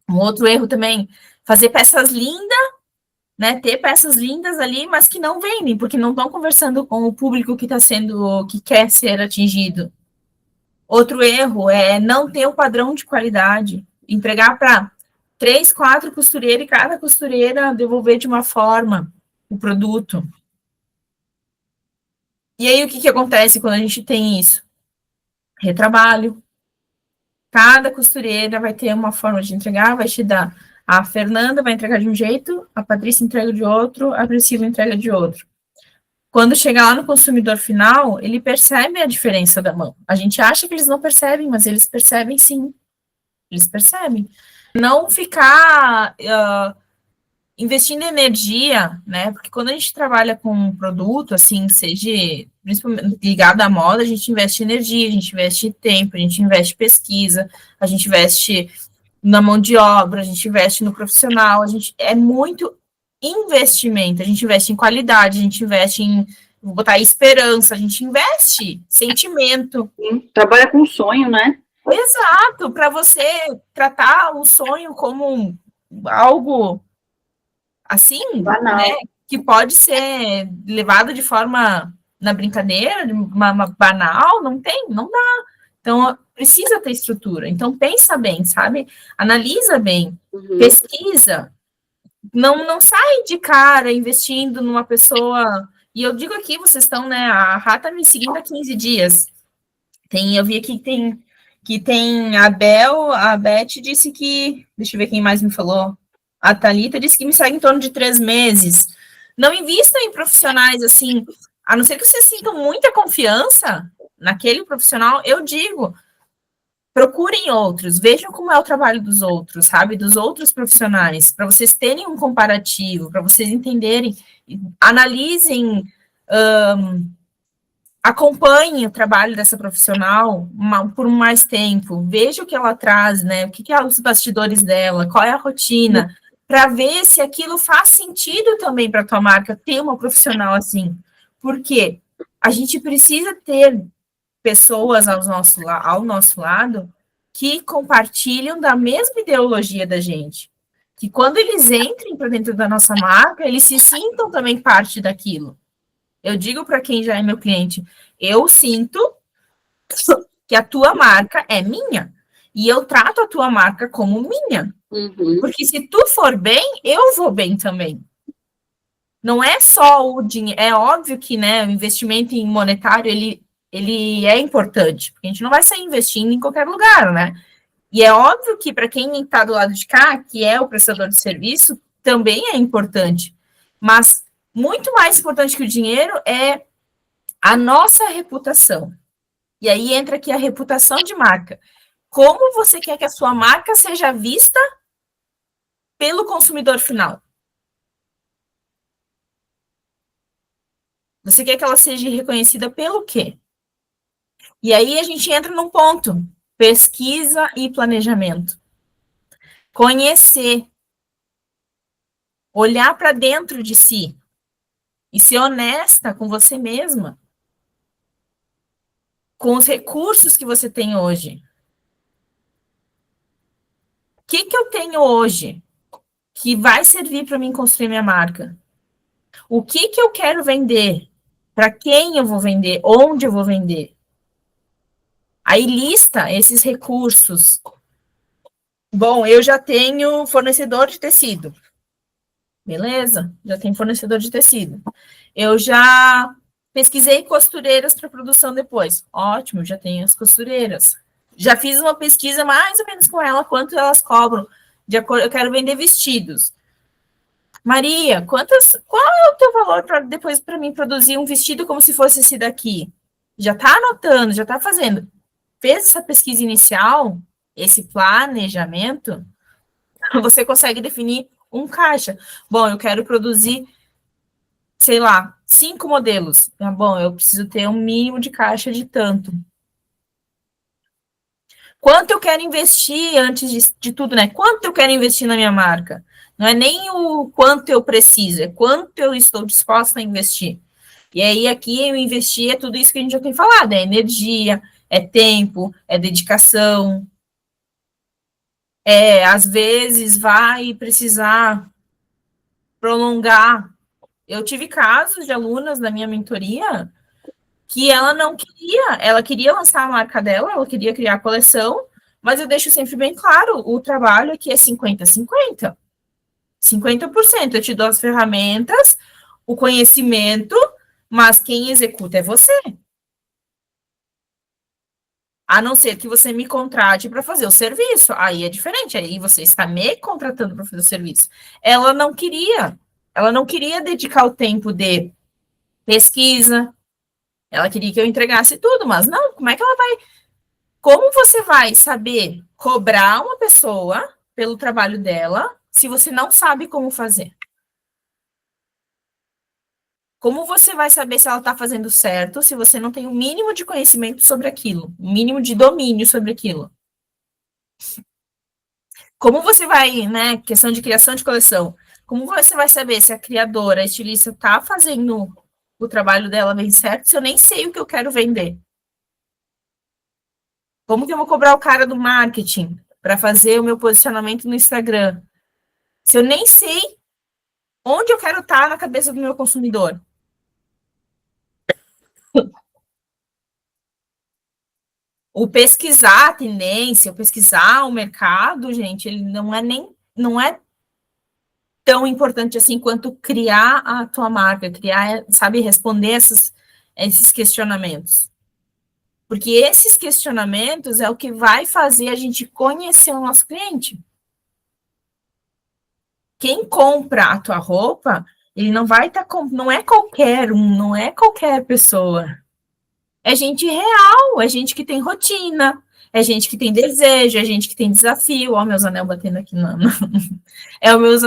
Um outro erro também, fazer peças lindas, né, ter peças lindas ali, mas que não vendem, porque não estão conversando com o público que quer ser atingido. Outro erro é não ter o padrão de qualidade, entregar para 3, 4 costureiras e cada costureira devolver de uma forma o produto. E aí, o que acontece quando a gente tem isso? Retrabalho. Cada costureira vai ter uma forma de entregar, vai te dar. A Fernanda vai entregar de um jeito, a Patrícia entrega de outro, a Priscila entrega de outro. Quando chegar lá no consumidor final, ele percebe a diferença da mão. A gente acha que eles não percebem, mas eles percebem sim. Eles percebem. Não ficar investindo energia, né? Porque quando a gente trabalha com um produto, assim, seja principalmente ligado à moda, a gente investe energia, a gente investe tempo, a gente investe pesquisa, a gente investe na mão de obra, a gente investe no profissional, é muito investimento, a gente investe em qualidade, a gente investe em vou botar esperança, a gente investe sentimento. Sim, trabalha com sonho, né? Exato, para você tratar o sonho como algo assim, Banal, né, que pode ser levado de forma na brincadeira, uma banal, não dá. Então, precisa ter estrutura. Então, pensa bem, sabe? Analisa bem, pesquisa. Não sai de cara investindo numa pessoa. E eu digo aqui, vocês estão, né? A Rá tá me seguindo há 15 dias. Eu vi aqui que tem a Beth disse que. Deixa eu ver quem mais me falou. A Thalita disse que me segue em torno de 3 meses. Não invistam em profissionais assim, a não ser que vocês sintam muita confiança naquele profissional, eu digo, procurem outros, vejam como é o trabalho dos outros, sabe? Dos outros profissionais, para vocês terem um comparativo, para vocês entenderem, analisem, acompanhem o trabalho dessa profissional por mais tempo, veja o que ela traz, né? O que é os bastidores dela, qual é a rotina, para ver se aquilo faz sentido também para a tua marca ter uma profissional assim. Porque a gente precisa ter pessoas ao nosso lado que compartilham da mesma ideologia da gente, Que quando eles entrem para dentro da nossa marca, eles se sintam também parte daquilo. Eu digo para quem já é meu cliente, eu sinto que a tua marca é minha. E eu trato a tua marca como minha. Uhum. Porque se tu for bem, eu vou bem também. Não é só o dinheiro. É óbvio que, né, o investimento em monetário, ele é importante. Porque a gente não vai sair investindo em qualquer lugar, né? E é óbvio que para quem está do lado de cá, que é o prestador de serviço, também é importante. Mas muito mais importante que o dinheiro é a nossa reputação. E aí entra aqui a reputação de marca. Como você quer que a sua marca seja vista pelo consumidor final? Você quer que ela seja reconhecida pelo quê? E aí a gente entra num ponto: pesquisa e planejamento. Conhecer. Olhar para dentro de si. E ser honesta com você mesma. Com os recursos que você tem hoje. O que eu tenho hoje que vai servir para mim construir minha marca? O que eu quero vender? Para quem eu vou vender? Onde eu vou vender? Aí lista esses recursos. Bom, eu já tenho fornecedor de tecido. Beleza? Já tenho fornecedor de tecido. Eu já pesquisei costureiras para produção depois. Ótimo, já tenho as costureiras. Já fiz uma pesquisa mais ou menos com ela, quanto elas cobram. De acordo, eu quero vender vestidos. Maria, qual é o teu valor para depois para mim produzir um vestido como se fosse esse daqui? Já está anotando, já está fazendo. Fez essa pesquisa inicial, esse planejamento, você consegue definir um caixa. Bom, eu quero produzir, sei lá, 5 modelos. Tá bom, eu preciso ter um mínimo de caixa de tanto. Quanto eu quero investir antes de tudo, né? Quanto eu quero investir na minha marca? Não é nem o quanto eu preciso, é quanto eu estou disposta a investir. E aí, aqui, eu investir é tudo isso que a gente já tem falado: é energia, é tempo, é dedicação. Às vezes, vai precisar prolongar. Eu tive casos de alunas da minha mentoria que ela queria lançar a marca dela, ela queria criar a coleção, mas eu deixo sempre bem claro, o trabalho aqui é 50-50. 50% eu te dou as ferramentas, o conhecimento, mas quem executa é você. A não ser que você me contrate para fazer o serviço. Aí é diferente, aí você está me contratando para fazer o serviço. Ela não queria dedicar o tempo de pesquisa, ela queria que eu entregasse tudo, mas não, como você vai saber cobrar uma pessoa pelo trabalho dela se você não sabe como fazer? Como você vai saber se ela está fazendo certo se você não tem o mínimo de conhecimento sobre aquilo, o mínimo de domínio sobre aquilo? Como você vai, né, questão de criação de coleção, como você vai saber se a criadora, a estilista, está fazendo o trabalho dela bem certo se eu nem sei o que eu quero vender? Como que eu vou cobrar o cara do marketing para fazer o meu posicionamento no Instagram se eu nem sei onde eu quero estar na cabeça do meu consumidor? O pesquisar a tendência, o pesquisar o mercado, gente, ele não é tão importante assim quanto criar a tua marca, criar, sabe, responder esses questionamentos. Porque esses questionamentos é o que vai fazer a gente conhecer o nosso cliente. Quem compra a tua roupa, ele não vai estar não é qualquer um, não é qualquer pessoa. É gente real, é gente que tem rotina, é gente que tem desejo, é gente que tem desafio. Ó, meus anel batendo aqui, não. É o meus,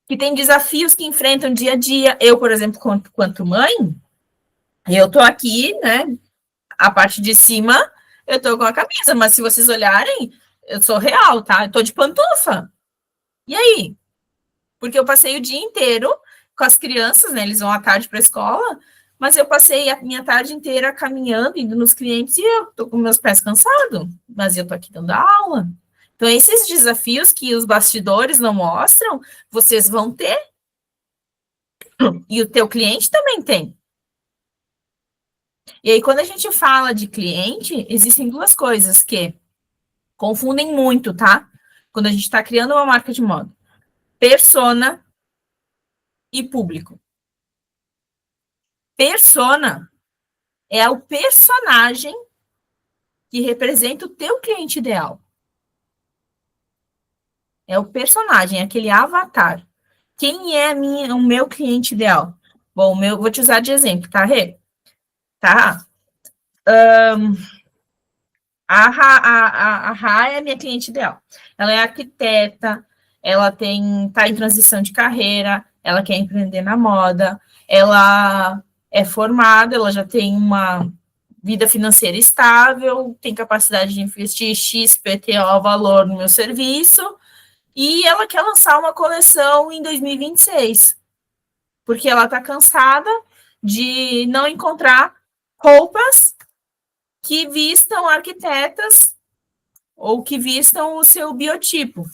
que tem desafios que enfrentam dia a dia. Eu, por exemplo, quanto mãe, eu tô aqui, né? A parte de cima, eu tô com a camisa, mas se vocês olharem, eu sou real, tá? Eu tô de pantufa. E aí? Porque eu passei o dia inteiro com as crianças, né? Eles vão à tarde para a escola, mas eu passei a minha tarde inteira caminhando, indo nos clientes, e eu tô com meus pés cansados, mas eu tô aqui dando aula. Então, esses desafios que os bastidores não mostram, vocês vão ter. E o teu cliente também tem. E aí, quando a gente fala de cliente, existem duas coisas que confundem muito, tá? Quando a gente está criando uma marca de moda. Persona e público. Persona é o personagem que representa o teu cliente ideal. É o personagem, aquele avatar. Quem é o meu cliente ideal? Bom, vou te usar de exemplo, tá, Rê? Tá? A Ra é a minha cliente ideal. Ela é arquiteta, ela tá em transição de carreira, ela quer empreender na moda, ela é formada, ela já tem uma vida financeira estável, tem capacidade de investir XPTO valor no meu serviço, e ela quer lançar uma coleção em 2026, porque ela está cansada de não encontrar roupas que vistam arquitetas ou que vistam o seu biotipo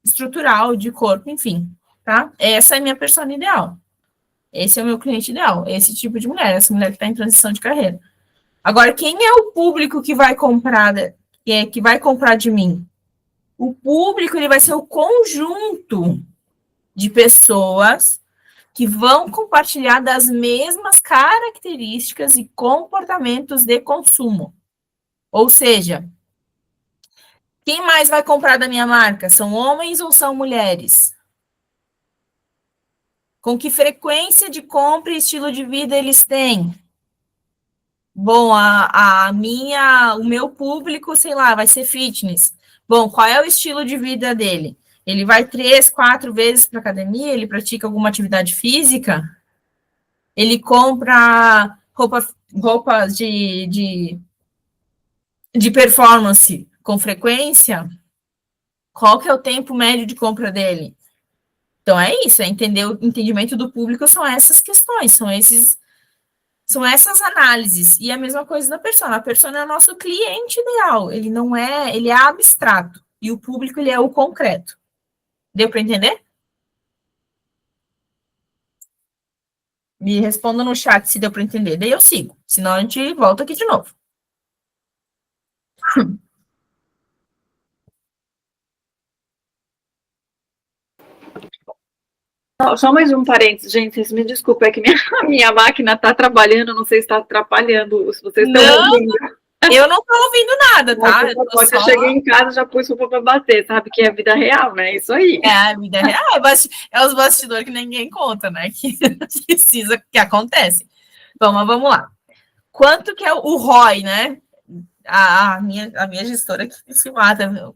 estrutural, de corpo, enfim, tá? Essa é a minha persona ideal. Esse é o meu cliente ideal, esse tipo de mulher, essa mulher que está em transição de carreira. Agora, quem é o público que vai comprar, que vai comprar de mim? O público, ele vai ser o conjunto de pessoas que vão compartilhar das mesmas características e comportamentos de consumo. Ou seja, quem mais vai comprar da minha marca? São homens ou são mulheres? Com que frequência de compra e estilo de vida eles têm? Bom, o meu público, sei lá, vai ser fitness. Bom, qual é o estilo de vida dele? Ele vai 3, 4 vezes para academia? Ele pratica alguma atividade física? Ele compra roupas de performance com frequência? Qual que é o tempo médio de compra dele? Então é isso, entender o entendimento do público são essas questões, são essas análises. E a mesma coisa da persona. A persona é o nosso cliente ideal. Ele é abstrato. E o público, ele é o concreto. Deu para entender? Me responda no chat se deu para entender. Daí eu sigo. Senão a gente volta aqui de novo. Só mais um parênteses, gente, vocês me desculpem, é que minha máquina está trabalhando, não sei se está atrapalhando, se vocês estão ouvindo. Eu não estou ouvindo nada, tá? Eu cheguei em casa, já pus roupa para bater, sabe? Que é a vida real, né? Isso aí. É a vida real, é os bastidores que ninguém conta, né? Que precisa, que acontece. Bom, mas vamos lá. Quanto que é o ROI, né? A minha gestora que se mata,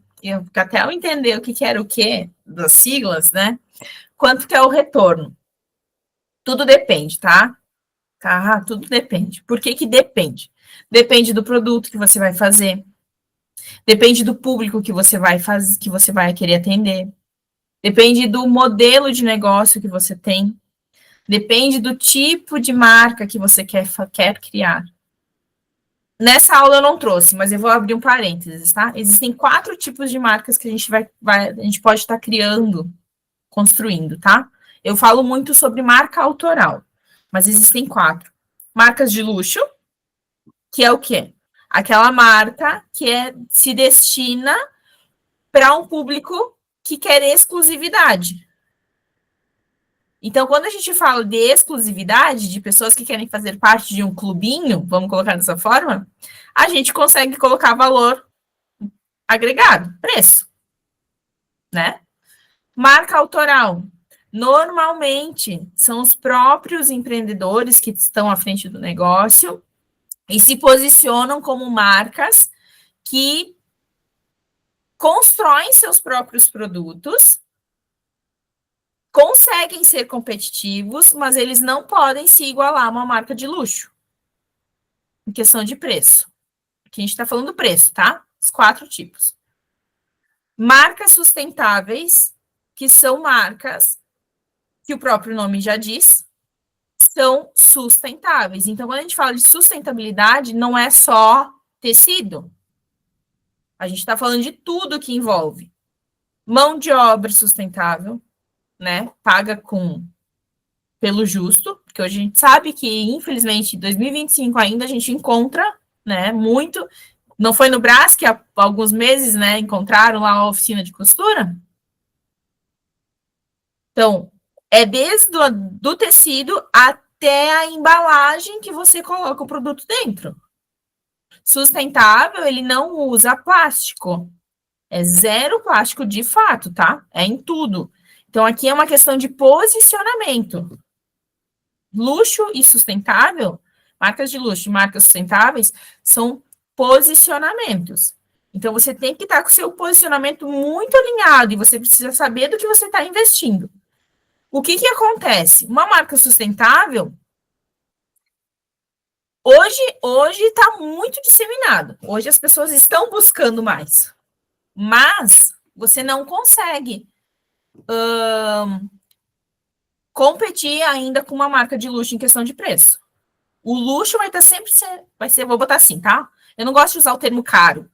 até eu entender o que era o quê, das siglas, né? Quanto que é o retorno? Tudo depende, tá? Tá? Tudo depende. Por que que depende? Depende do produto que você vai fazer. Depende do público que você vai fazer, que você vai querer atender. Depende do modelo de negócio que você tem. Depende do tipo de marca que você quer criar. Nessa aula eu não trouxe, mas eu vou abrir um parênteses, tá? Existem 4 tipos de marcas que a gente pode estar criando, construindo, tá? Eu falo muito sobre marca autoral, mas existem 4. Marcas de luxo, que é o quê? Aquela marca que se destina para um público que quer exclusividade. Então, quando a gente fala de exclusividade, de pessoas que querem fazer parte de um clubinho, vamos colocar dessa forma, a gente consegue colocar valor agregado, preço, né? Marca autoral. Normalmente, são os próprios empreendedores que estão à frente do negócio e se posicionam como marcas que constroem seus próprios produtos, conseguem ser competitivos, mas eles não podem se igualar a uma marca de luxo, em questão de preço. Aqui a gente está falando do preço, tá? Os 4 tipos. Marcas sustentáveis, que são marcas que o próprio nome já diz, são sustentáveis. Então, quando a gente fala de sustentabilidade, não é só tecido. A gente está falando de tudo que envolve mão de obra sustentável, né? Paga pelo justo, porque hoje a gente sabe que, infelizmente, em 2025 ainda a gente encontra, né, muito. Não foi no Brás que há alguns meses, né, encontraram lá a oficina de costura? Então, é desde do tecido até a embalagem que você coloca o produto dentro. Sustentável, ele não usa plástico. É zero plástico de fato, tá? É em tudo. Então, aqui é uma questão de posicionamento. Luxo e sustentável, marcas de luxo e marcas sustentáveis, são posicionamentos. Então, você tem que estar com o seu posicionamento muito alinhado e você precisa saber do que você está investindo. O que acontece? Uma marca sustentável, hoje está muito disseminado. Hoje as pessoas estão buscando mais. Mas você não consegue competir ainda com uma marca de luxo em questão de preço. O luxo vai estar sempre, vou botar assim, tá? Eu não gosto de usar o termo caro,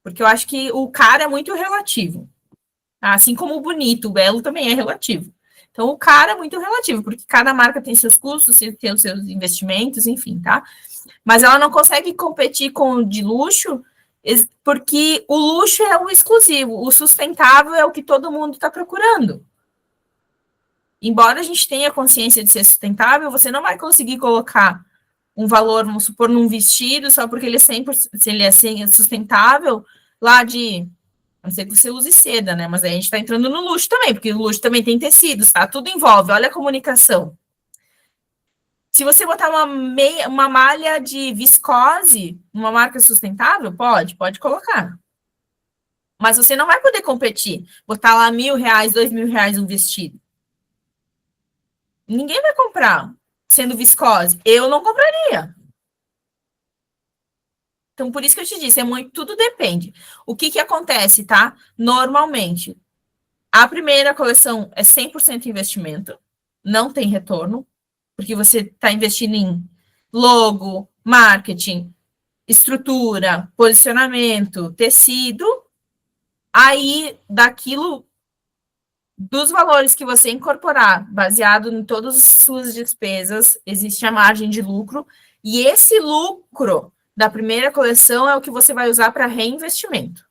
porque eu acho que o caro é muito relativo. Tá? Assim como o bonito, o belo também é relativo. Então, o caro é muito relativo, porque cada marca tem seus custos, tem os seus investimentos, enfim, tá? Mas ela não consegue competir com o de luxo, porque o luxo é o exclusivo, o sustentável é o que todo mundo está procurando. Embora a gente tenha consciência de ser sustentável, você não vai conseguir colocar um valor, vamos supor, num vestido, só porque ele é 100%, se ele é sustentável, lá de, a não ser que você use seda, né? Mas aí a gente está entrando no luxo também, porque o luxo também tem tecidos, tá? Tudo envolve, olha a comunicação. Se você botar uma malha de viscose, uma marca sustentável, pode colocar. Mas você não vai poder competir, botar lá R$1.000, R$2.000 um vestido. Ninguém vai comprar sendo viscose. Eu não compraria. Então, por isso que eu te disse, tudo depende. O que acontece, tá? Normalmente, a primeira coleção é 100% investimento, não tem retorno, porque você está investindo em logo, marketing, estrutura, posicionamento, tecido, aí daquilo, dos valores que você incorporar, baseado em todas as suas despesas, existe a margem de lucro, e esse lucro da primeira coleção é o que você vai usar para reinvestimento,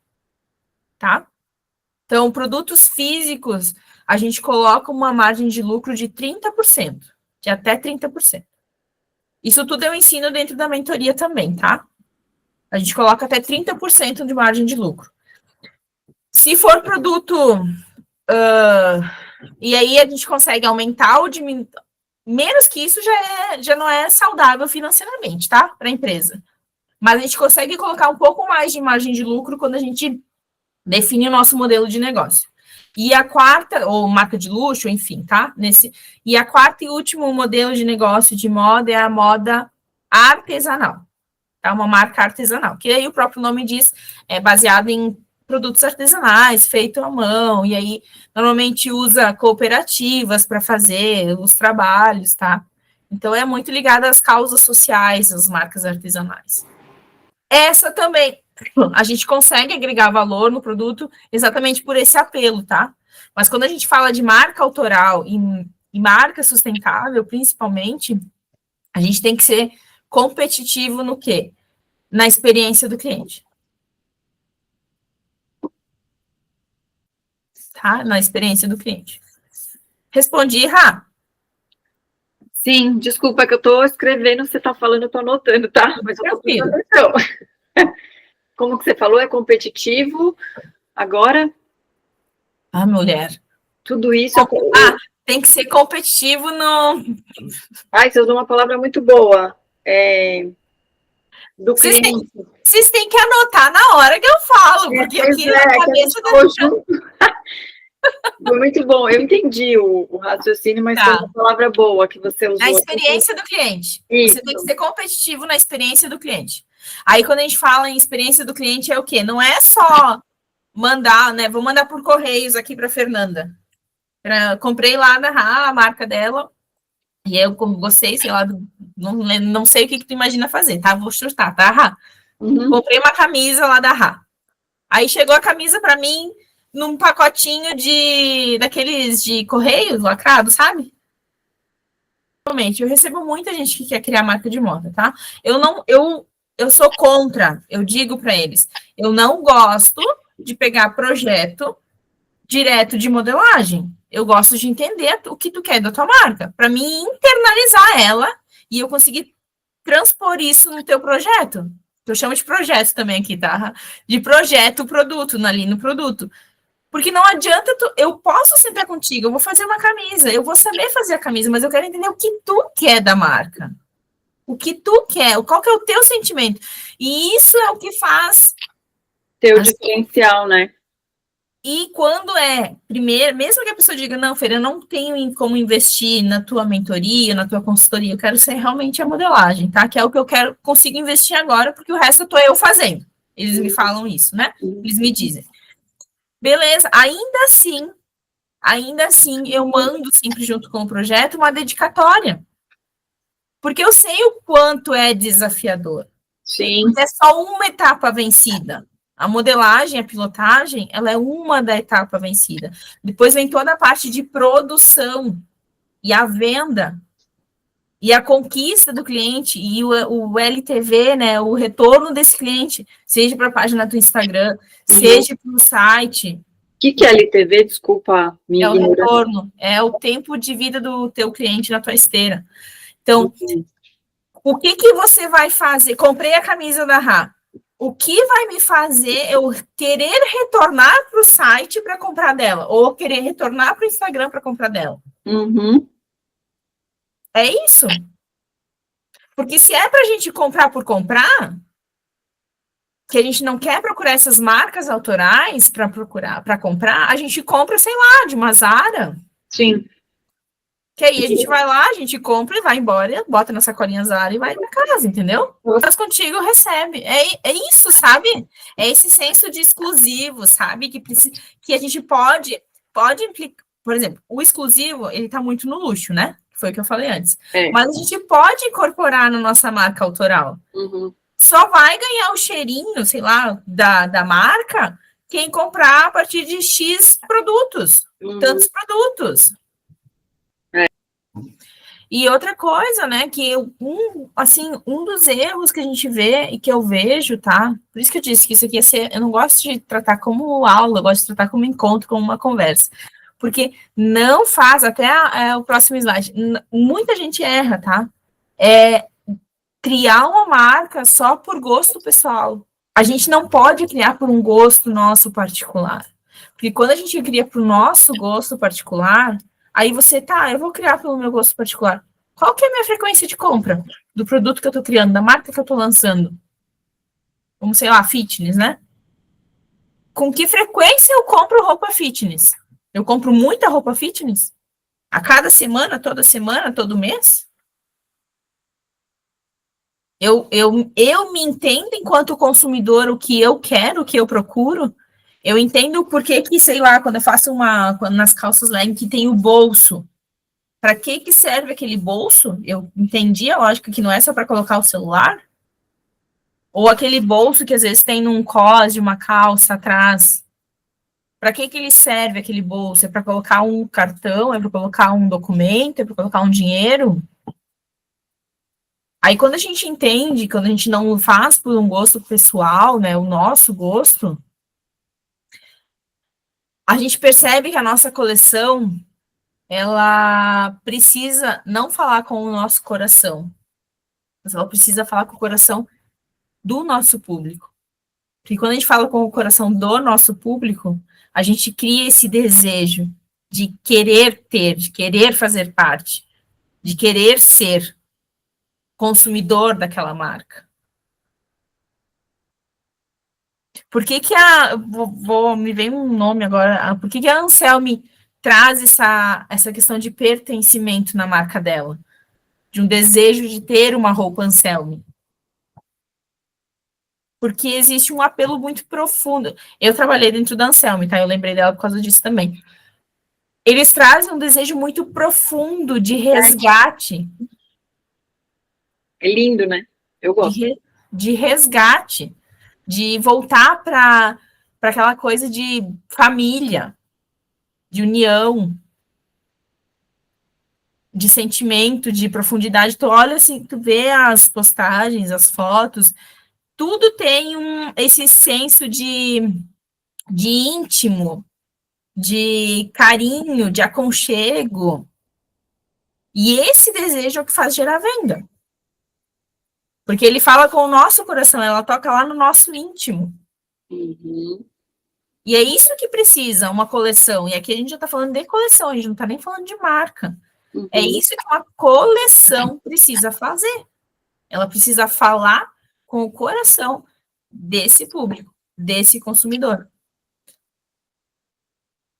tá? Então, produtos físicos, a gente coloca uma margem de lucro de 30%, de até 30%. Isso tudo eu ensino dentro da mentoria também, tá? A gente coloca até 30% de margem de lucro. Se for produto... e aí a gente consegue aumentar ou diminuir. Menos que isso já não é saudável financeiramente, tá? Para a empresa. Mas a gente consegue colocar um pouco mais de margem de lucro quando a gente define o nosso modelo de negócio. E a quarta, ou marca de luxo, enfim, tá? E a quarta e último modelo de negócio de moda é a moda artesanal. É uma marca artesanal, que aí o próprio nome diz, é baseado em produtos artesanais, feito à mão, e aí normalmente usa cooperativas para fazer os trabalhos, tá? Então é muito ligada às causas sociais, as marcas artesanais. Essa também, a gente consegue agregar valor no produto exatamente por esse apelo, tá? Mas quando a gente fala de marca autoral e marca sustentável, principalmente, a gente tem que ser competitivo no quê? Na experiência do cliente. Tá? Na experiência do cliente. Respondi, Rá? Sim, desculpa que eu estou escrevendo, você está falando, eu estou anotando, tá? Mas eu estou prestando atenção. Como que você falou? É competitivo? Agora? Ah, mulher. Tudo isso... tem que ser competitivo no... Você usou uma palavra muito boa. Do cliente. Vocês têm que anotar na hora que eu falo, porque aqui na cabeça da... Muito bom, eu entendi o raciocínio, mas foi uma palavra boa que você usou. Na experiência do cliente. Isso. Você tem que ser competitivo na experiência do cliente. Aí, quando a gente fala em experiência do cliente, é o quê? Não é só mandar, né? Vou mandar por correios aqui para Fernanda. Comprei lá na Rá, a marca dela, e eu gostei, sei lá, não sei o que tu imagina fazer, tá? Vou chutar, tá, Rá? Comprei uma camisa lá da Rá. Aí chegou a camisa para mim num pacotinho daqueles de correios lacrado, sabe? Realmente, eu recebo muita gente que quer criar marca de moda, tá? Eu sou contra, eu digo para eles, eu não gosto de pegar projeto direto de modelagem. Eu gosto de entender o que tu quer da tua marca, para mim internalizar ela e eu conseguir transpor isso no teu projeto. Eu chamo de projeto também aqui, tá? De projeto, produto, ali no produto. Porque não adianta, eu posso sentar contigo, eu vou fazer uma camisa, eu vou saber fazer a camisa, mas eu quero entender o que tu quer da marca. O que tu quer, qual que é o teu sentimento. E isso é o que faz... Teu diferencial, né? E quando primeiro, mesmo que a pessoa diga, não, Feira, eu não tenho como investir na tua mentoria, na tua consultoria, eu quero ser realmente a modelagem, tá? Que é o que eu consigo investir agora, porque o resto eu fazendo. Eles me falam isso, né? Eles me dizem. Beleza, ainda assim, eu mando sempre junto com o projeto uma dedicatória. Porque eu sei o quanto é desafiador. Sim. Porque é só uma etapa vencida. A modelagem, a pilotagem, ela é uma da etapa vencida. Depois vem toda a parte de produção e a venda e a conquista do cliente e o LTV, né, o retorno desse cliente, seja para a página do Instagram, seja para o site. O que é LTV? Desculpa, é o retorno, é o tempo de vida do teu cliente na tua esteira. Então, o que você vai fazer? Comprei a camisa da Rá. O que vai me fazer eu querer retornar para o site para comprar dela? Ou querer retornar para o Instagram para comprar dela? É isso. Porque se é para a gente comprar por comprar, que a gente não quer procurar essas marcas autorais para comprar, a gente compra, sei lá, de uma Zara. Sim. Que aí a gente vai lá, a gente compra e vai embora, bota na sacolinha Zara e vai para casa, entendeu? Mas contigo recebe. É isso, sabe? É esse senso de exclusivo, sabe? Que a gente pode implicar. Por exemplo, o exclusivo, ele tá muito no luxo, né? Foi o que eu falei antes. Mas a gente pode incorporar na nossa marca autoral. Só vai ganhar o cheirinho, sei lá, da marca quem comprar a partir de X produtos, tantos produtos. E outra coisa, né, que um dos erros que a gente vê e que eu vejo, tá? Por isso que eu disse que isso aqui eu não gosto de tratar como aula, eu gosto de tratar como encontro, como uma conversa. Porque não faz, até o próximo slide, muita gente erra, tá? Criar uma marca só por gosto pessoal. A gente não pode criar por um gosto nosso particular. Porque quando a gente cria para o nosso gosto particular, aí eu vou criar pelo meu gosto particular. Qual que é a minha frequência de compra do produto que eu estou criando, da marca que eu estou lançando? Como, sei lá, fitness, né? Com que frequência eu compro roupa fitness? Eu compro muita roupa fitness? A cada semana, todo mês? Eu me entendo enquanto consumidor o que eu quero, o que eu procuro. Eu entendo por que, sei lá, quando eu faço nas calças legging que tem o bolso, para que serve aquele bolso? Eu entendi a lógica que não é só para colocar o celular. Ou aquele bolso que às vezes tem num cos de uma calça atrás. Para que ele serve aquele bolso? É para colocar um cartão? É para colocar um documento? É para colocar um dinheiro? Aí quando a gente entende, quando a gente não faz por um gosto pessoal, né, o nosso gosto, a gente percebe que a nossa coleção, ela precisa não falar com o nosso coração, mas ela precisa falar com o coração do nosso público. Porque quando a gente fala com o coração do nosso público, a gente cria esse desejo de querer ter, de querer fazer parte, de querer ser consumidor daquela marca. Por que me vem um nome agora, por que a Anselmi traz essa questão de pertencimento na marca dela? De um desejo de ter uma roupa Anselmi? Porque existe um apelo muito profundo. Eu trabalhei dentro da Anselmi, tá? Eu lembrei dela por causa disso também. Eles trazem um desejo muito profundo de resgate. É lindo, né? Eu gosto. De resgate. De voltar para para aquela coisa de família, de união, de sentimento, de profundidade. Tu olha assim, tu vê as postagens, as fotos, tudo tem esse senso de íntimo, de carinho, de aconchego. E esse desejo é o que faz gerar venda. Porque ele fala com o nosso coração, ela toca lá no nosso íntimo. Uhum. E é isso que precisa, uma coleção. E aqui a gente já está falando de coleção, a gente não está nem falando de marca. Uhum. É isso que uma coleção precisa fazer. Ela precisa falar com o coração desse público, desse consumidor.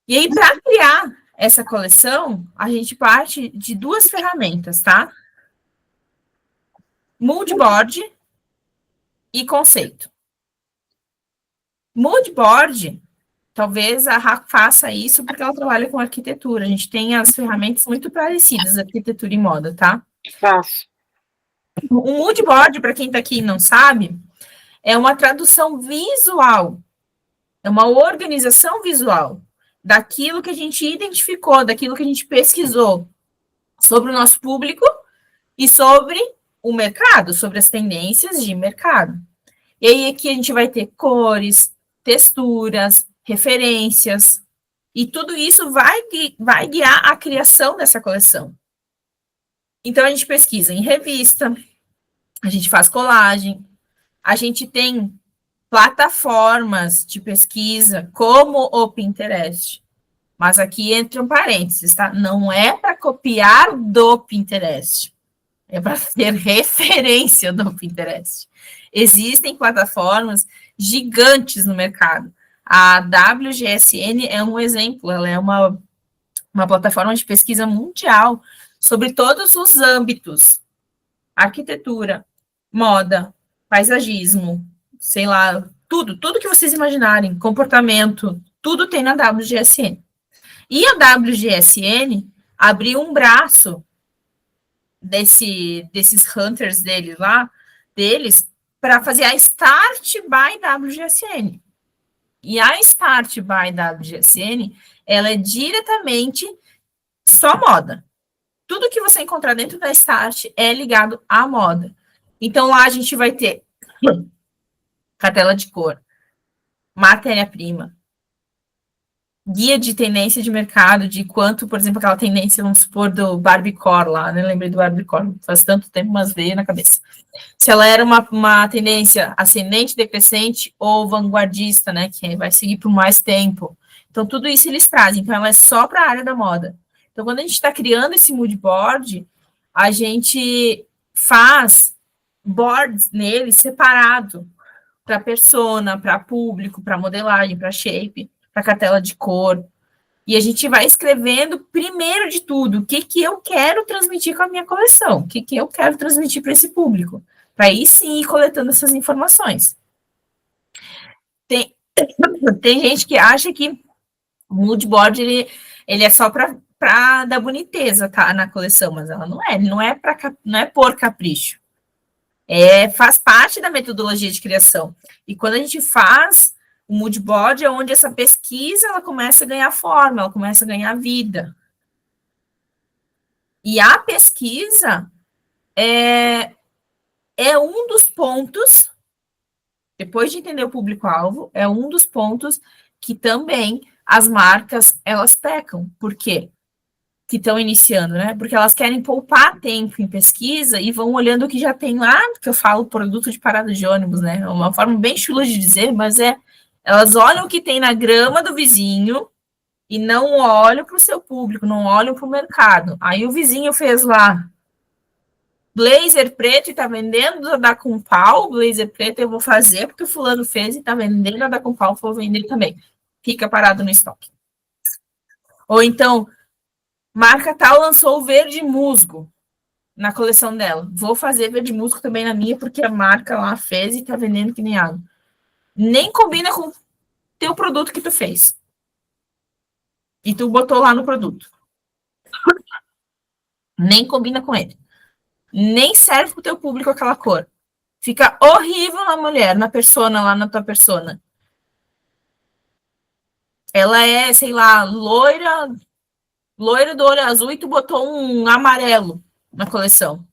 E aí, para criar essa coleção, a gente parte de 2 ferramentas, tá? Mood board e conceito. Mood board, talvez a Rá faça isso porque ela trabalha com arquitetura. A gente tem as ferramentas muito parecidas, arquitetura e moda, tá? Faço. O mood board, para quem está aqui e não sabe, é uma tradução visual, é uma organização visual daquilo que a gente identificou, daquilo que a gente pesquisou sobre o nosso público e sobre o mercado, sobre as tendências de mercado. E aí aqui a gente vai ter cores, texturas, referências, e tudo isso vai guiar a criação dessa coleção. Então a gente pesquisa em revista, a gente faz colagem, a gente tem plataformas de pesquisa como o Pinterest. Mas aqui entra um parênteses, tá? Não é para copiar do Pinterest. É para ter referência do Pinterest. Existem plataformas gigantes no mercado. A WGSN é um exemplo. Ela é uma plataforma de pesquisa mundial sobre todos os âmbitos. Arquitetura, moda, paisagismo, sei lá, tudo que vocês imaginarem, comportamento, tudo tem na WGSN. E a WGSN abriu um braço desses hunters deles, para fazer a Start by WGSN. E a Start by WGSN, ela é diretamente só moda. Tudo que você encontrar dentro da Start é ligado à moda. Então, lá a gente vai ter cartela de cor, matéria-prima, guia de tendência de mercado, de quanto, por exemplo, aquela tendência, vamos supor, do Barbiecore lá, né? Lembrei do Barbiecore, faz tanto tempo, mas veio na cabeça. Se ela era uma tendência ascendente, decrescente ou vanguardista, né? Que vai seguir por mais tempo. Então, tudo isso eles trazem. Então, ela é só para a área da moda. Então, quando a gente está criando esse mood board, a gente faz boards nele separado para persona, para público, para modelagem, para shape, para cartela de cor. E a gente vai escrevendo, primeiro de tudo, o que eu quero transmitir com a minha coleção, o que eu quero transmitir para esse público. Para aí sim ir coletando essas informações. Tem gente que acha que o mood board ele é só para dar boniteza, tá, na coleção, mas ela não é. Ele não é por capricho. Faz parte da metodologia de criação. E quando a gente faz o mood board, é onde essa pesquisa ela começa a ganhar forma, ela começa a ganhar vida. E a pesquisa é um dos pontos, depois de entender o público-alvo, é um dos pontos que também as marcas, elas pecam. Por quê? Que estão iniciando, né? Porque elas querem poupar tempo em pesquisa e vão olhando o que já tem lá, que eu falo produto de parada de ônibus, né? É uma forma bem chula de dizer, mas elas olham o que tem na grama do vizinho e não olham para o seu público, não olham para o mercado. Aí o vizinho fez lá blazer preto e tá vendendo a dar com pau, blazer preto eu vou fazer porque o fulano fez e tá vendendo a dar com pau, vou vender também. Fica parado no estoque. Ou então, marca tal lançou o verde musgo na coleção dela. Vou fazer verde musgo também na minha, porque a marca lá fez e tá vendendo que nem água. Nem combina com o teu produto que tu fez. E tu botou lá no produto. Nem combina com ele. Nem serve pro teu público aquela cor. Fica horrível na mulher, na persona, lá na tua persona. ela é, sei lá, loira do olho azul e tu botou um amarelo na coleção.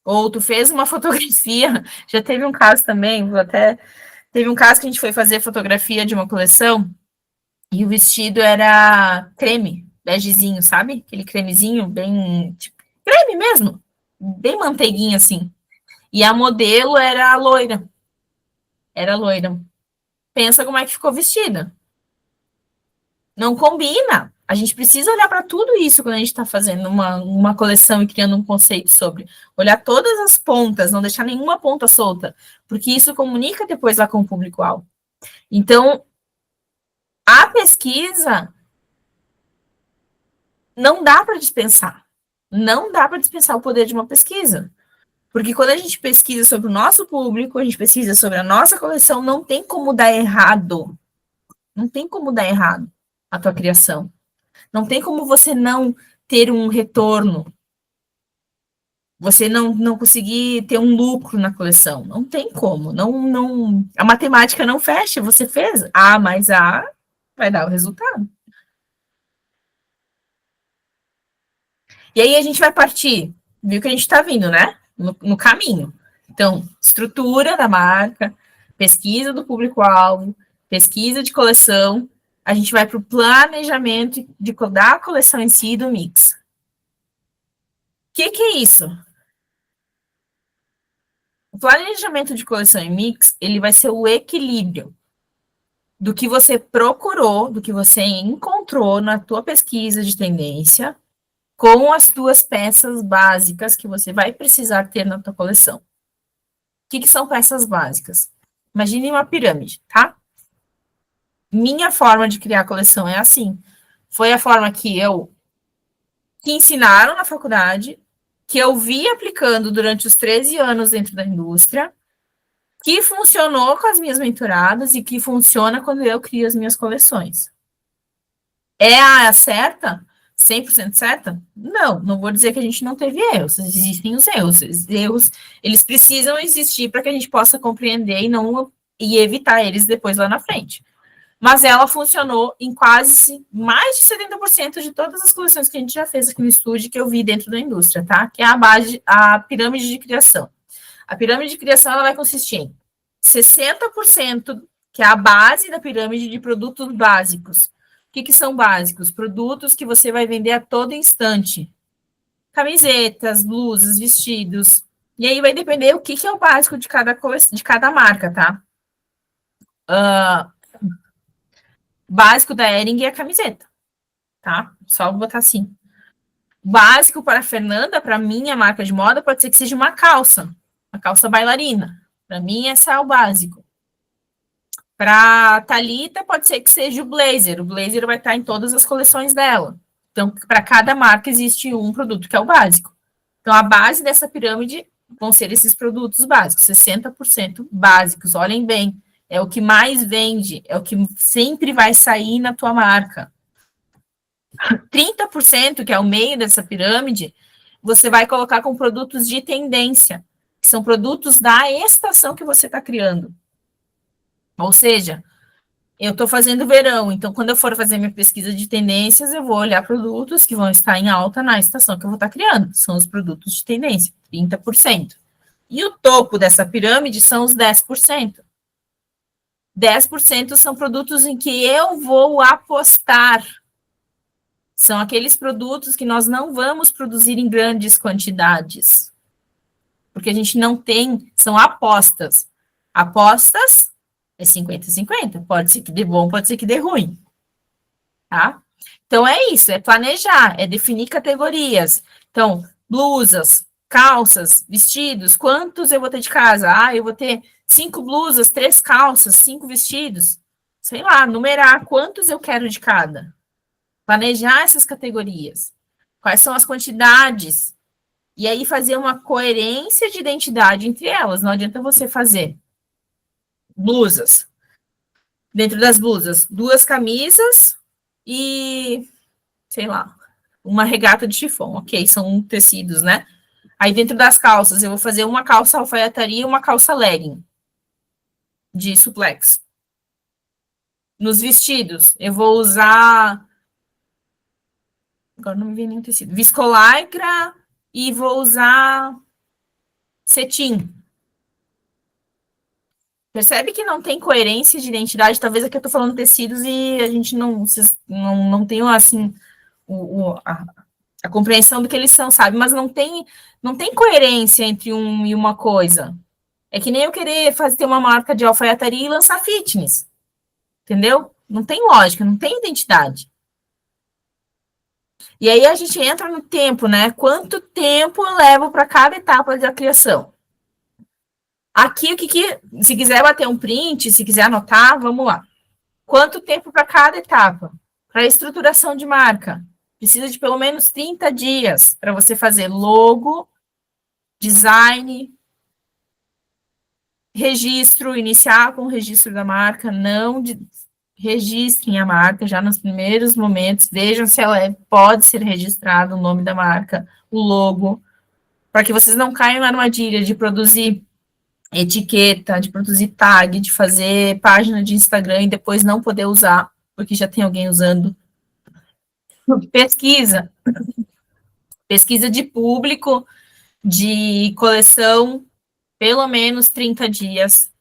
Ou tu fez uma fotografia, já teve um caso também, teve um caso que a gente foi fazer fotografia de uma coleção e o vestido era creme, begezinho, sabe? Aquele cremezinho bem, tipo, creme mesmo, bem manteiguinha assim. E a modelo era loira. Era loira. Pensa como é que ficou vestida. Não combina. A gente precisa olhar para tudo isso quando a gente está fazendo uma coleção e criando um conceito sobre. Olhar todas as pontas, não deixar nenhuma ponta solta, porque isso comunica depois lá com o público-alvo. Então, a pesquisa não dá para dispensar. Não dá para dispensar o poder de uma pesquisa. Porque quando a gente pesquisa sobre o nosso público, a gente pesquisa sobre a nossa coleção, não tem como dar errado. Não tem como dar errado a tua criação. Não tem como você não ter um retorno. Você não conseguir ter um lucro na coleção. Não tem como. Não, a matemática não fecha. Você fez A mais A, vai dar o resultado. E aí a gente vai partir, viu que a gente está vindo, né? No caminho. Então, estrutura da marca, pesquisa do público-alvo, pesquisa de coleção, a gente vai para o planejamento da coleção em si e do mix. O que é isso? O planejamento de coleção e mix, ele vai ser o equilíbrio do que você procurou, do que você encontrou na tua pesquisa de tendência, com as tuas peças básicas que você vai precisar ter na tua coleção. O que são peças básicas? Imagine uma pirâmide, tá? Minha forma de criar a coleção é assim. Foi a forma que ensinaram na faculdade, que eu vi aplicando durante os 13 anos dentro da indústria, que funcionou com as minhas mentoradas e que funciona quando eu crio as minhas coleções. É a certa? 100% certa? Não vou dizer que a gente não teve erros, existem os erros. Os erros, eles precisam existir para que a gente possa compreender e evitar eles depois lá na frente. Mas ela funcionou em quase mais de 70% de todas as coleções que a gente já fez aqui no estúdio, que eu vi dentro da indústria, tá? Que é a pirâmide de criação. A pirâmide de criação ela vai consistir em 60%, que é a base da pirâmide de produtos básicos. O que são básicos? Produtos que você vai vender a todo instante. Camisetas, blusas, vestidos. E aí vai depender o que é o básico de cada marca, tá? Básico da Hering é a camiseta, tá? Só vou botar assim. Básico para a Fernanda, para minha marca de moda, pode ser que seja uma calça bailarina. Para mim, esse é o básico. Para a Thalita, pode ser que seja o blazer. O blazer vai estar em todas as coleções dela. Então, para cada marca existe um produto que é o básico. Então, a base dessa pirâmide vão ser esses produtos básicos, 60% básicos. Olhem bem, é o que mais vende, é o que sempre vai sair na tua marca. 30%, que é o meio dessa pirâmide, você vai colocar com produtos de tendência, que são produtos da estação que você está criando. Ou seja, eu estou fazendo verão, então quando eu for fazer minha pesquisa de tendências, eu vou olhar produtos que vão estar em alta na estação que eu vou estar criando. São os produtos de tendência, 30%. E o topo dessa pirâmide são os 10%. 10% são produtos em que eu vou apostar. São aqueles produtos que nós não vamos produzir em grandes quantidades. Porque a gente não tem, são apostas. Apostas é 50-50. Pode ser que dê bom, pode ser que dê ruim. Tá? Então, é isso, é planejar, é definir categorias. Então, blusas, calças, vestidos, quantos eu vou ter de casa? Eu vou ter 5 blusas, 3 calças, 5 vestidos. Sei lá, numerar quantos eu quero de cada. Planejar essas categorias. Quais são as quantidades? E aí fazer uma coerência de identidade entre elas. Não adianta você fazer blusas. Dentro das blusas, 2 camisas e, sei lá, uma regata de chifão. Ok, são tecidos, né? Aí dentro das calças, eu vou fazer uma calça alfaiataria e uma calça legging de suplex. Nos vestidos, eu vou usar... Agora não me vem nenhum tecido. Viscolaicra e vou usar cetim. Percebe que não tem coerência de identidade? Talvez aqui eu tô falando tecidos e a gente não tem, assim, a compreensão do que eles são, sabe? Mas não tem coerência entre um e uma coisa. É que nem eu querer ter uma marca de alfaiataria e lançar fitness. Entendeu? Não tem lógica, não tem identidade. E aí a gente entra no tempo, né? Quanto tempo eu levo para cada etapa da criação? Aqui, se quiser bater um print, se quiser anotar, vamos lá. Quanto tempo para cada etapa? Para estruturação de marca. Precisa de pelo menos 30 dias para você fazer logo, design, registro, iniciar com o registro da marca, registrem a marca já nos primeiros momentos, vejam se ela pode ser registrada, o nome da marca, o logo, para que vocês não caiam na armadilha de produzir etiqueta, de produzir tag, de fazer página de Instagram e depois não poder usar, porque já tem alguém usando. Pesquisa de público, de coleção, pelo menos 30 dias.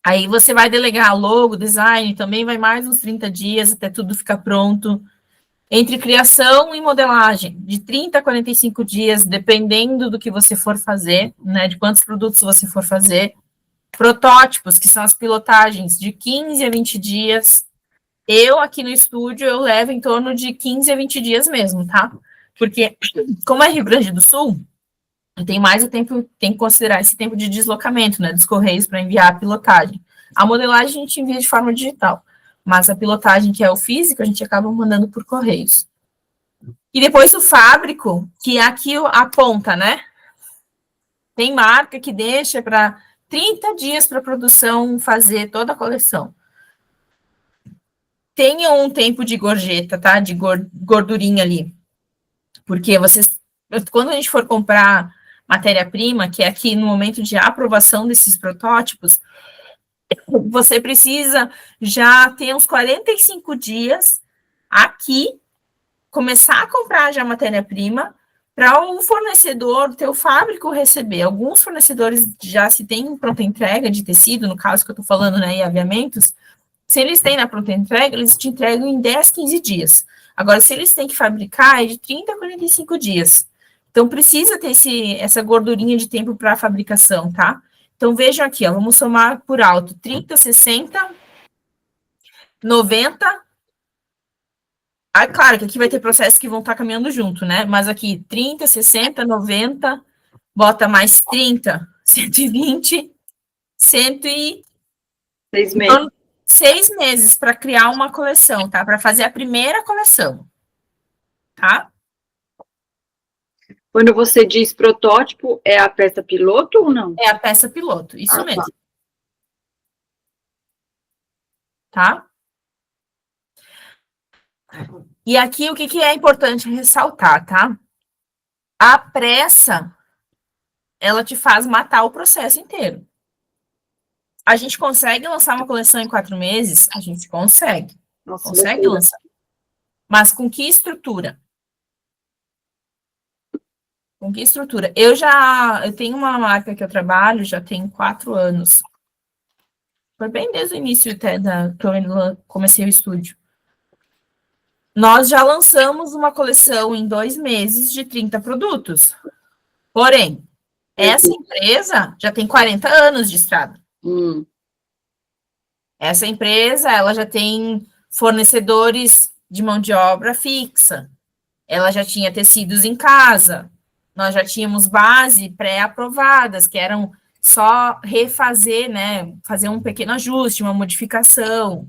Aí você vai delegar logo, design, também vai mais uns 30 dias até tudo ficar pronto. Entre criação e modelagem, de 30 a 45 dias, dependendo do que você for fazer, né, de quantos produtos você for fazer. Protótipos, que são as pilotagens, de 15 a 20 dias. Eu, aqui no estúdio, eu levo em torno de 15 a 20 dias mesmo, tá? Porque, como é Rio Grande do Sul, tem mais o tempo, tem que considerar esse tempo de deslocamento, né, dos correios para enviar a pilotagem. A modelagem a gente envia de forma digital, mas a pilotagem, que é o físico, a gente acaba mandando por correios. E depois o fábrico, que é aqui a ponta, né? Tem marca que deixa para 30 dias para a produção fazer toda a coleção. Tenha um tempo de gorjeta, tá? De gordurinha ali. Porque quando a gente for comprar matéria-prima, que é aqui no momento de aprovação desses protótipos, você precisa já ter uns 45 dias aqui, começar a comprar já matéria-prima, para o fornecedor, o teu fábrico receber. Alguns fornecedores já se tem pronta entrega de tecido, no caso que eu estou falando, né, e aviamentos, se eles têm na pronta entrega, eles te entregam em 10, 15 dias. Agora, se eles têm que fabricar, é de 30 a 45 dias. Então, precisa ter essa gordurinha de tempo para a fabricação, tá? Então, vejam aqui, ó, vamos somar por alto, 30, 60, 90. Ah, claro que aqui vai ter processos que vão estar caminhando junto, né? Mas aqui, 30, 60, 90, bota mais 30, 120, 100 6 meses. 6 meses para criar uma coleção, tá? Para fazer a primeira coleção, tá? Quando você diz protótipo, é a peça piloto ou não? É a peça piloto, isso mesmo. Tá? E aqui o que é importante ressaltar, tá? A pressa, ela te faz matar o processo inteiro. A gente consegue lançar uma coleção em 4 meses? A gente consegue. Nossa, consegue lançar. Mas com que estrutura? Com que estrutura? Eu tenho uma marca que eu trabalho, já tem 4 anos. Foi bem desde o início até que eu comecei o estúdio. Nós já lançamos uma coleção em 2 meses de 30 produtos. Porém, essa empresa já tem 40 anos de estrada. Essa empresa, ela já tem fornecedores de mão de obra fixa. Ela já tinha tecidos em casa. Nós já tínhamos base pré-aprovadas, que eram só refazer, né? Fazer um pequeno ajuste, uma modificação.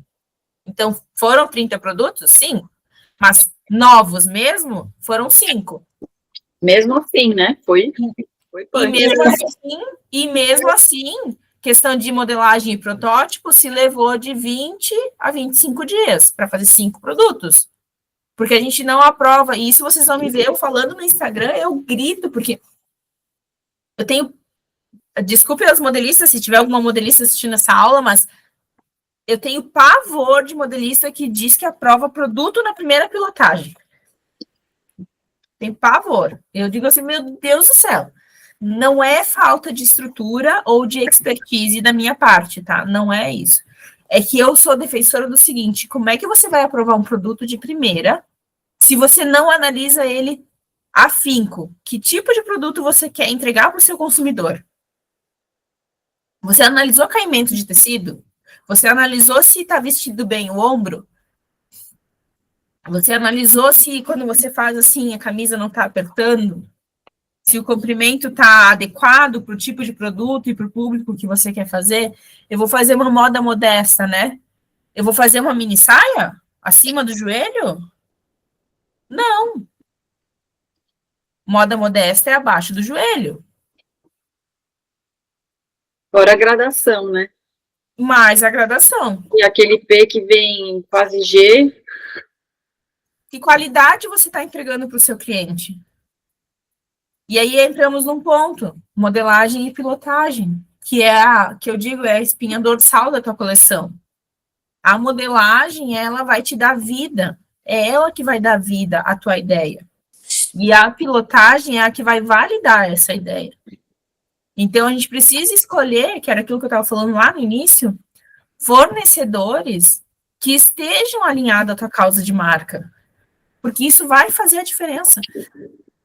Então, foram 30 produtos? Sim. Mas novos mesmo, foram 5. Mesmo assim, né? Foi e mesmo assim, questão de modelagem e protótipo se levou de 20 a 25 dias para fazer 5 produtos. Porque a gente não aprova, e isso vocês vão me ver eu falando no Instagram, eu grito, porque eu tenho... Desculpe aos modelistas, se tiver alguma modelista assistindo essa aula, mas Eu tenho pavor de modelista que diz que aprova produto na primeira pilotagem. Tem pavor. Eu digo assim, meu Deus do céu. Não é falta de estrutura ou de expertise da minha parte, tá? Não é isso. É que eu sou defensora do seguinte, como é que você vai aprovar um produto de primeira se você não analisa ele afinco? Que tipo de produto você quer entregar para o seu consumidor? Você analisou caimento de tecido? Você analisou se está vestido bem o ombro? Você analisou se quando você faz assim a camisa não está apertando? Se o comprimento está adequado para o tipo de produto e para o público que você quer fazer? Eu vou fazer uma moda modesta, né? Eu vou fazer uma mini saia acima do joelho? Não. Moda modesta é abaixo do joelho. Fora a gradação, né? Mais a gradação. E aquele P que vem quase G. Que qualidade você está entregando para o seu cliente? E aí entramos num ponto, modelagem e pilotagem, que é que eu digo, é a espinha dorsal da tua coleção. A modelagem, ela vai te dar vida, é ela que vai dar vida à tua ideia. E a pilotagem é a que vai validar essa ideia. Então, a gente precisa escolher, que era aquilo que eu estava falando lá no início, fornecedores que estejam alinhados à tua causa de marca. Porque isso vai fazer a diferença.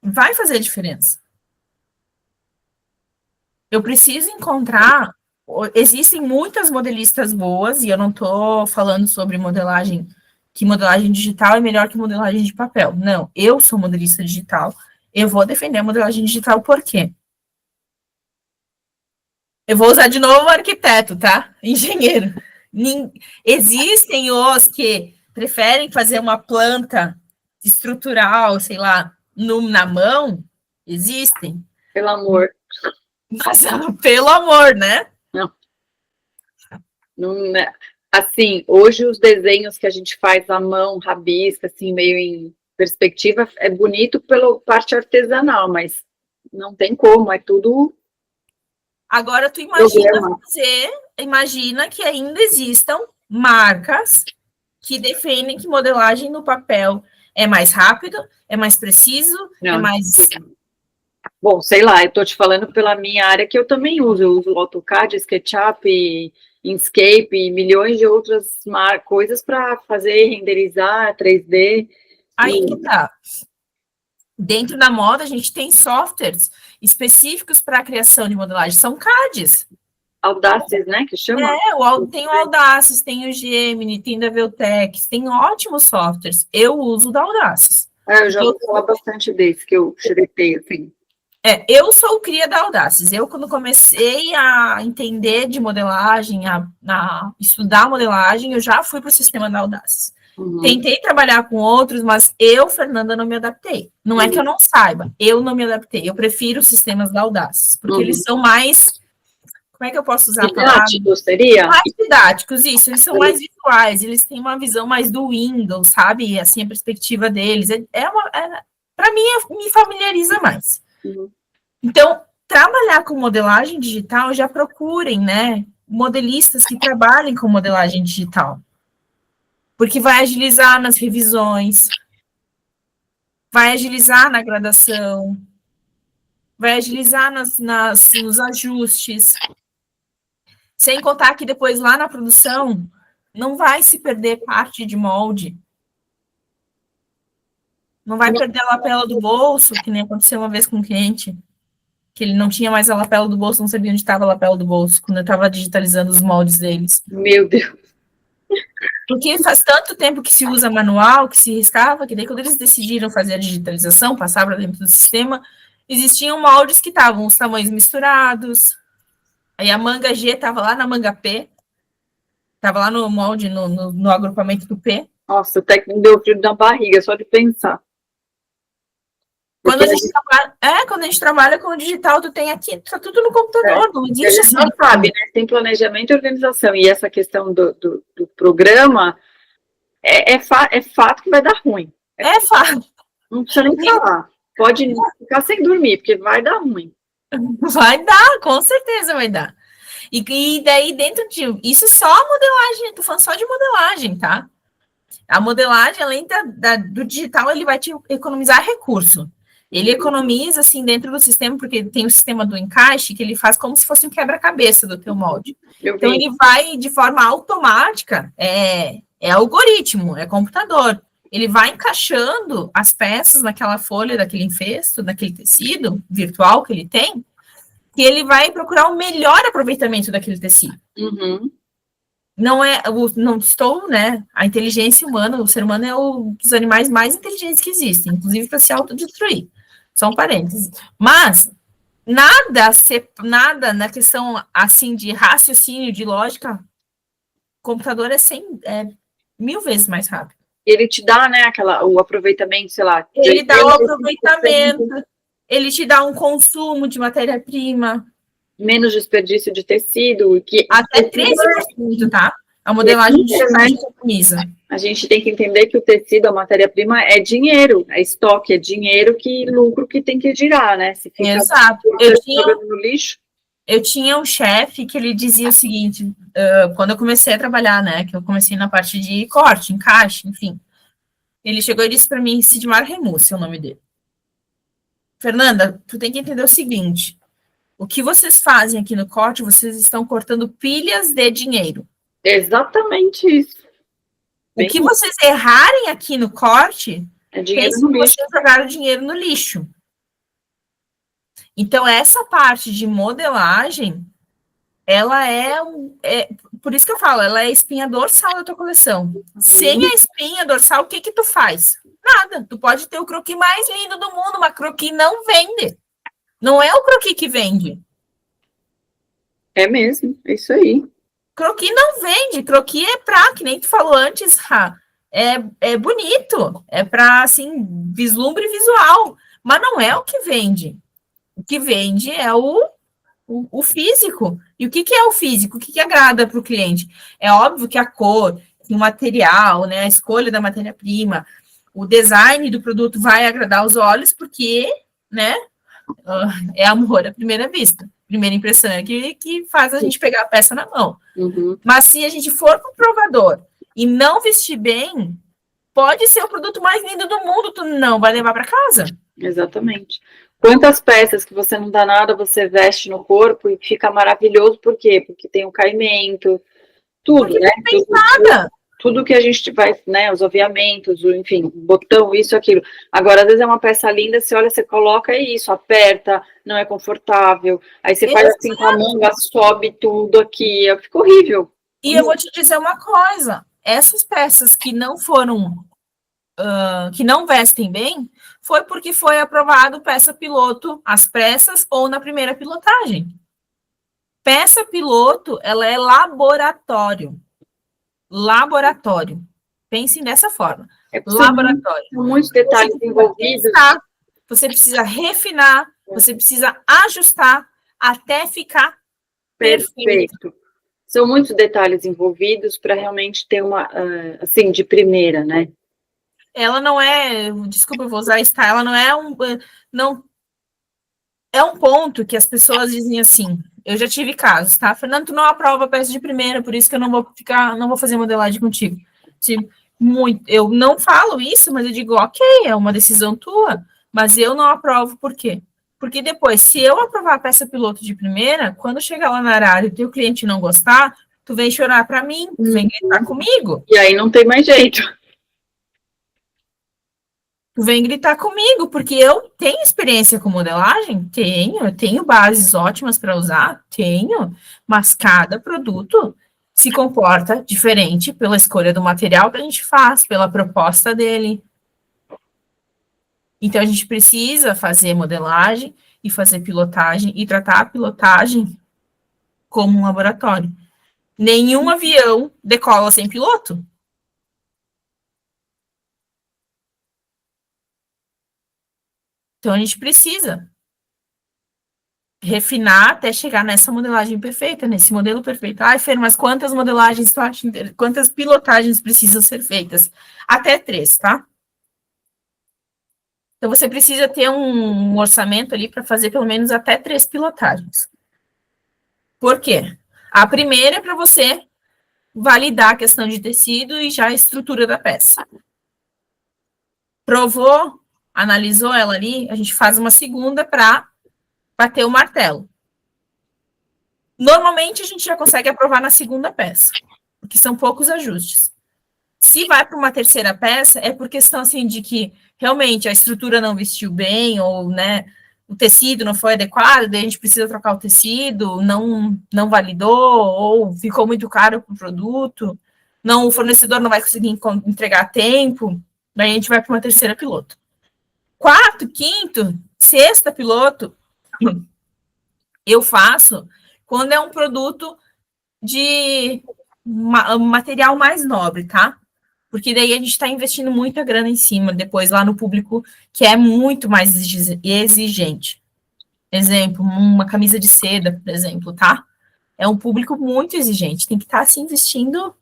Vai fazer a diferença. Eu preciso encontrar... Existem muitas modelistas boas, e eu não estou falando sobre modelagem, que modelagem digital é melhor que modelagem de papel. Não, eu sou modelista digital, eu vou defender a modelagem digital, por quê? Eu vou usar de novo o arquiteto, tá? Engenheiro. Existem os que preferem fazer uma planta estrutural, sei lá, na mão, existem. Pelo amor. Mas, pelo amor, né? Não, né? Assim, hoje os desenhos que a gente faz à mão, rabisca, assim, meio em perspectiva, é bonito pela parte artesanal, mas não tem como, é tudo... Agora, tu imagina que ainda existam marcas que defendem que modelagem no papel é mais rápido, é mais preciso, não, é mais... Bom, sei lá, eu tô te falando pela minha área que eu também uso. Eu uso AutoCAD, SketchUp, Inkscape e milhões de outras coisas para fazer, renderizar, 3D. Aí que tá. Dentro da moda, a gente tem softwares específicos para a criação de modelagem, são CADs. Audaces, né, que chama? Tem o Audaces, tem o Gemini, tem da Veltex, tem ótimos softwares. Eu uso da Audaces. Eu já vou falar bastante desse, que eu xeretei, assim. Eu sou o cria da Audaces. Eu, quando comecei a entender de modelagem, a estudar modelagem, eu já fui para o sistema da Audaces. Uhum. Tentei trabalhar com outros, mas eu, Fernanda, não me adaptei. Não é que eu não saiba, eu não me adaptei. Eu prefiro os sistemas da Audaces, porque eles são mais... Como é que eu posso usar a palavra? Didáticos, seria? Mais didáticos, isso. Eles são mais visuais, eles têm uma visão mais do Windows, sabe? Assim, a perspectiva deles. Para mim, me familiariza mais. Uhum. Então, trabalhar com modelagem digital, já procurem, né? Modelistas que trabalhem com modelagem digital. Porque vai agilizar nas revisões, vai agilizar na gradação, vai agilizar nos ajustes. Sem contar que depois, lá na produção, não vai se perder parte de molde. Não vai perder a lapela do bolso, que nem aconteceu uma vez com um cliente, que ele não tinha mais a lapela do bolso, não sabia onde estava a lapela do bolso, quando eu estava digitalizando os moldes deles. Meu Deus! Porque faz tanto tempo que se usa manual, que se riscava, que daí quando eles decidiram fazer a digitalização, passar para dentro do sistema, existiam moldes que estavam os tamanhos misturados. Aí a manga G estava lá na manga P, estava lá no molde, no agrupamento do P. Nossa, até que me deu frio na barriga, só de pensar. Quando a gente trabalha com o digital, tu tem aqui, tá tudo no computador, não existe assim. Não sabe, né? Tem planejamento e organização, e essa questão do programa é fato que vai dar ruim. É fato. Não precisa nem falar. Pode ficar sem dormir, porque vai dar ruim. Vai dar, com certeza vai dar. E daí, dentro de... Isso só a modelagem, tô falando só de modelagem, tá? A modelagem, além do digital, ele vai te economizar recurso. Ele economiza, assim, dentro do sistema, porque tem o sistema do encaixe, que ele faz como se fosse um quebra-cabeça do teu molde. Então, ele vai, de forma automática, é algoritmo, é computador. Ele vai encaixando as peças naquela folha, daquele infesto, daquele tecido virtual que ele tem, e ele vai procurar o melhor aproveitamento daquele tecido. Uhum. Não estou, né? A inteligência humana, o ser humano é um dos animais mais inteligentes que existem, inclusive para se autodestruir. Só um parênteses. Mas nada na questão assim de raciocínio, de lógica, o computador é 1000 vezes mais rápido. Ele te dá, né, o aproveitamento, sei lá. Ele dá o aproveitamento, ele te dá um consumo de matéria-prima. Menos desperdício de tecido. Até 13%, tá? A modelagem otimiza. A gente tem que entender que o tecido, a matéria-prima, é dinheiro, é estoque, é dinheiro lucro que tem que girar, né? Se fica Exato. no lixo. Eu tinha um chefe que ele dizia o seguinte, quando eu comecei a trabalhar, né? Que eu comecei na parte de corte, encaixe, enfim. Ele chegou e disse para mim, Sidmar Remus, é o nome dele. Fernanda, tu tem que entender o seguinte, o que vocês fazem aqui no corte, vocês estão cortando pilhas de dinheiro. Exatamente isso. O que vocês errarem aqui no corte, é dinheiro no lixo. Vocês jogaram dinheiro no lixo. Então, essa parte de modelagem, ela por isso que eu falo, ela é a espinha dorsal da tua coleção. Sem a espinha dorsal, o que tu faz? Nada. Tu pode ter o croquis mais lindo do mundo, mas croquis não vende. Não é o croquis que vende. É mesmo, é isso aí. Croquis não vende. Croquis é que nem tu falou antes, é bonito. É para, assim, vislumbre visual. Mas não é o que vende. O que vende é o físico. E o que é o físico? O que agrada para o cliente? É óbvio que a cor, o material, né, a escolha da matéria-prima, o design do produto vai agradar os olhos, porque, né, é amor à primeira vista. Primeira impressão é que faz a gente pegar a peça na mão. Uhum. Mas se a gente for para o provador e não vestir bem, pode ser o produto mais lindo do mundo, tu não vai levar para casa. Exatamente. Quantas peças que você não dá nada, você veste no corpo e fica maravilhoso, por quê? Porque tem um caimento, tudo, porque né? Não tem nada. Tudo que a gente vai, né, os aviamentos, enfim, botão, isso, aquilo. Agora, às vezes é uma peça linda, você olha, você coloca isso, aperta, não é confortável, aí você faz assim com a manga, sobe tudo aqui, fica horrível. E eu vou te dizer uma coisa, essas peças que não foram, que não vestem bem, foi porque foi aprovado peça piloto às pressas ou na primeira pilotagem. Peça piloto, ela é laboratório. Laboratório. Pensem dessa forma. Laboratório. São muitos detalhes envolvidos. Você precisa refinar, você precisa ajustar até ficar perfeito. São muitos detalhes envolvidos para realmente ter uma, assim, de primeira, né? Ela não é, desculpa, eu vou usar style, ela não é um ponto que as pessoas dizem assim. Eu já tive casos, tá? Fernando, tu não aprova peça de primeira, por isso que eu não vou fazer modelagem contigo. Eu não falo isso, mas eu digo, ok, é uma decisão tua, mas eu não aprovo, por quê? Porque depois, se eu aprovar a peça piloto de primeira, quando chegar lá na área e o teu cliente não gostar, tu vem chorar para mim, tu vem gritar comigo. E aí não tem mais jeito. Tu vem gritar comigo, porque eu tenho experiência com modelagem? Eu tenho bases ótimas para usar? Tenho, mas cada produto se comporta diferente pela escolha do material que a gente faz, pela proposta dele. Então, a gente precisa fazer modelagem e fazer pilotagem e tratar a pilotagem como um laboratório. Nenhum avião decola sem piloto. Então, a gente precisa refinar até chegar nessa modelagem perfeita, nesse modelo perfeito. Ai, Fer, mas quantas modelagens tu acha, quantas pilotagens precisam ser feitas? Até 3, tá? Então, você precisa ter um orçamento ali para fazer pelo menos até 3 pilotagens. Por quê? A primeira é para você validar a questão de tecido e já a estrutura da peça. Provou, analisou ela ali, a gente faz uma segunda para bater o martelo. Normalmente, a gente já consegue aprovar na segunda peça, porque são poucos ajustes. Se vai para uma terceira peça, é por questão assim de que realmente a estrutura não vestiu bem, ou né, o tecido não foi adequado, daí a gente precisa trocar o tecido, não validou, ou ficou muito caro para o produto, o fornecedor não vai conseguir entregar a tempo, daí a gente vai para uma terceira piloto. Quarto, quinto, sexta piloto, eu faço quando é um produto de material mais nobre, tá? Porque daí a gente está investindo muita grana em cima, depois lá no público, que é muito mais exigente. Exemplo, uma camisa de seda, por exemplo, tá? É um público muito exigente, tem que estar se investindo,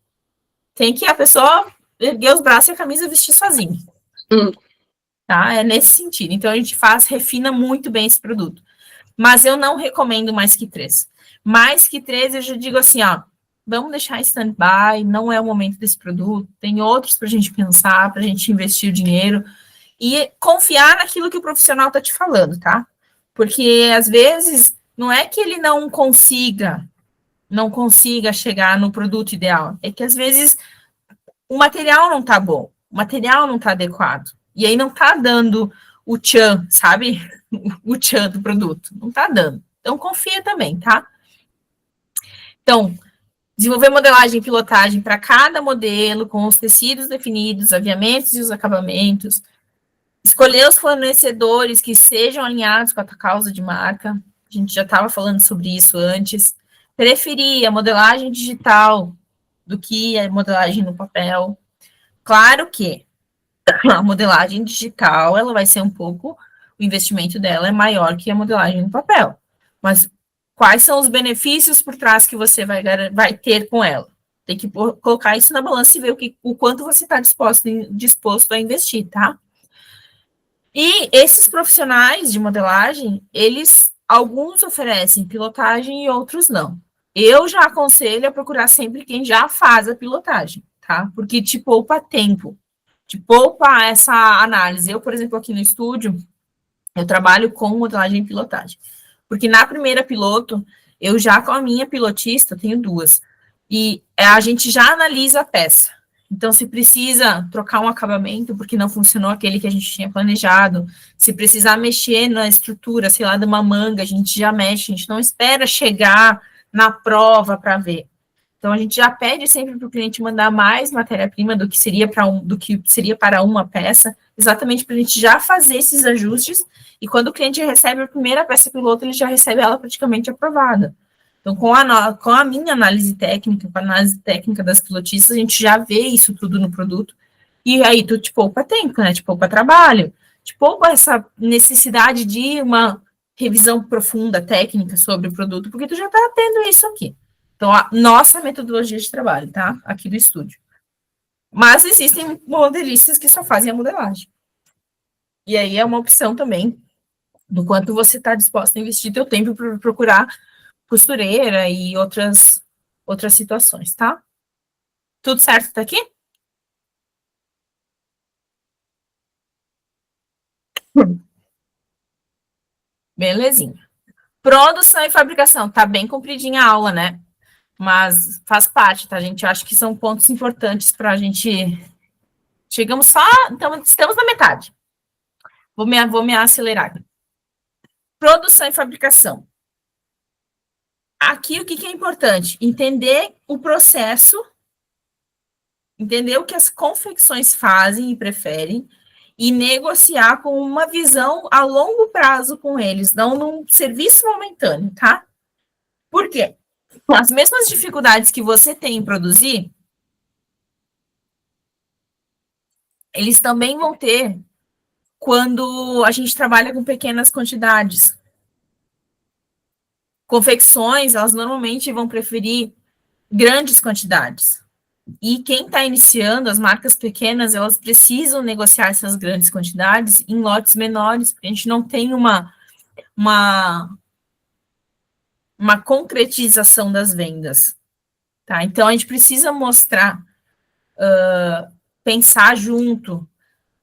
tem que a pessoa erguer os braços e a camisa vestir sozinha. Tá? É nesse sentido. Então a gente refina muito bem esse produto. Mas eu não recomendo mais que 3. Mais que 3, eu já digo assim, ó, vamos deixar em stand-by, não é o momento desse produto, tem outros para a gente pensar, para a gente investir o dinheiro e confiar naquilo que o profissional está te falando, tá? Porque, às vezes, não é que ele não consiga chegar no produto ideal, é que, às vezes, o material não está bom, o material não está adequado, e aí não está dando o tchan, sabe? O tchan do produto, não está dando. Então, confia também, tá? Então, desenvolver modelagem e pilotagem para cada modelo, com os tecidos definidos, aviamentos e os acabamentos. Escolher os fornecedores que sejam alinhados com a tua causa de marca. A gente já estava falando sobre isso antes. Preferir a modelagem digital do que a modelagem no papel. Claro que a modelagem digital, ela vai ser o investimento dela é maior que a modelagem no papel. Mas quais são os benefícios por trás que você vai ter com ela? Tem que colocar isso na balança e ver o quanto você está disposto a investir, tá? E esses profissionais de modelagem, alguns oferecem pilotagem e outros não. Eu já aconselho a procurar sempre quem já faz a pilotagem, tá? Porque te poupa tempo, te poupa essa análise. Eu, por exemplo, aqui no estúdio, eu trabalho com modelagem e pilotagem. Porque na primeira piloto, eu já com a minha pilotista, tenho 2, e a gente já analisa a peça. Então, se precisa trocar um acabamento porque não funcionou aquele que a gente tinha planejado, se precisar mexer na estrutura, sei lá, de uma manga, a gente já mexe, a gente não espera chegar na prova para ver. Então, a gente já pede sempre para o cliente mandar mais matéria-prima do que seria para uma peça, exatamente para a gente já fazer esses ajustes, e quando o cliente recebe a primeira peça piloto, ele já recebe ela praticamente aprovada. Então, com a minha análise técnica, com a análise técnica das pilotistas, a gente já vê isso tudo no produto, e aí tu te poupa tempo, né? Te poupa trabalho, te poupa essa necessidade de uma revisão profunda técnica sobre o produto, porque tu já está tendo isso aqui. Então, a nossa metodologia de trabalho, tá? Aqui do estúdio. Mas existem modelistas que só fazem a modelagem. E aí é uma opção também do quanto você está disposto a investir teu tempo para procurar costureira e outras situações, tá? Tudo certo até aqui? Belezinha. Produção e fabricação. Tá bem compridinha a aula, né? Mas faz parte, tá, gente? Eu acho que são pontos importantes para a gente... Chegamos só... Então, estamos na metade. Vou me acelerar aqui. Produção e fabricação. Aqui, o que é importante? Entender o processo, entender o que as confecções fazem e preferem, e negociar com uma visão a longo prazo com eles, não num serviço momentâneo, tá? Por quê? As mesmas dificuldades que você tem em produzir, eles também vão ter quando a gente trabalha com pequenas quantidades. Confecções, elas normalmente vão preferir grandes quantidades. E quem está iniciando, as marcas pequenas, elas precisam negociar essas grandes quantidades em lotes menores, porque a gente não tem uma uma concretização das vendas, tá? Então, a gente precisa mostrar, pensar junto,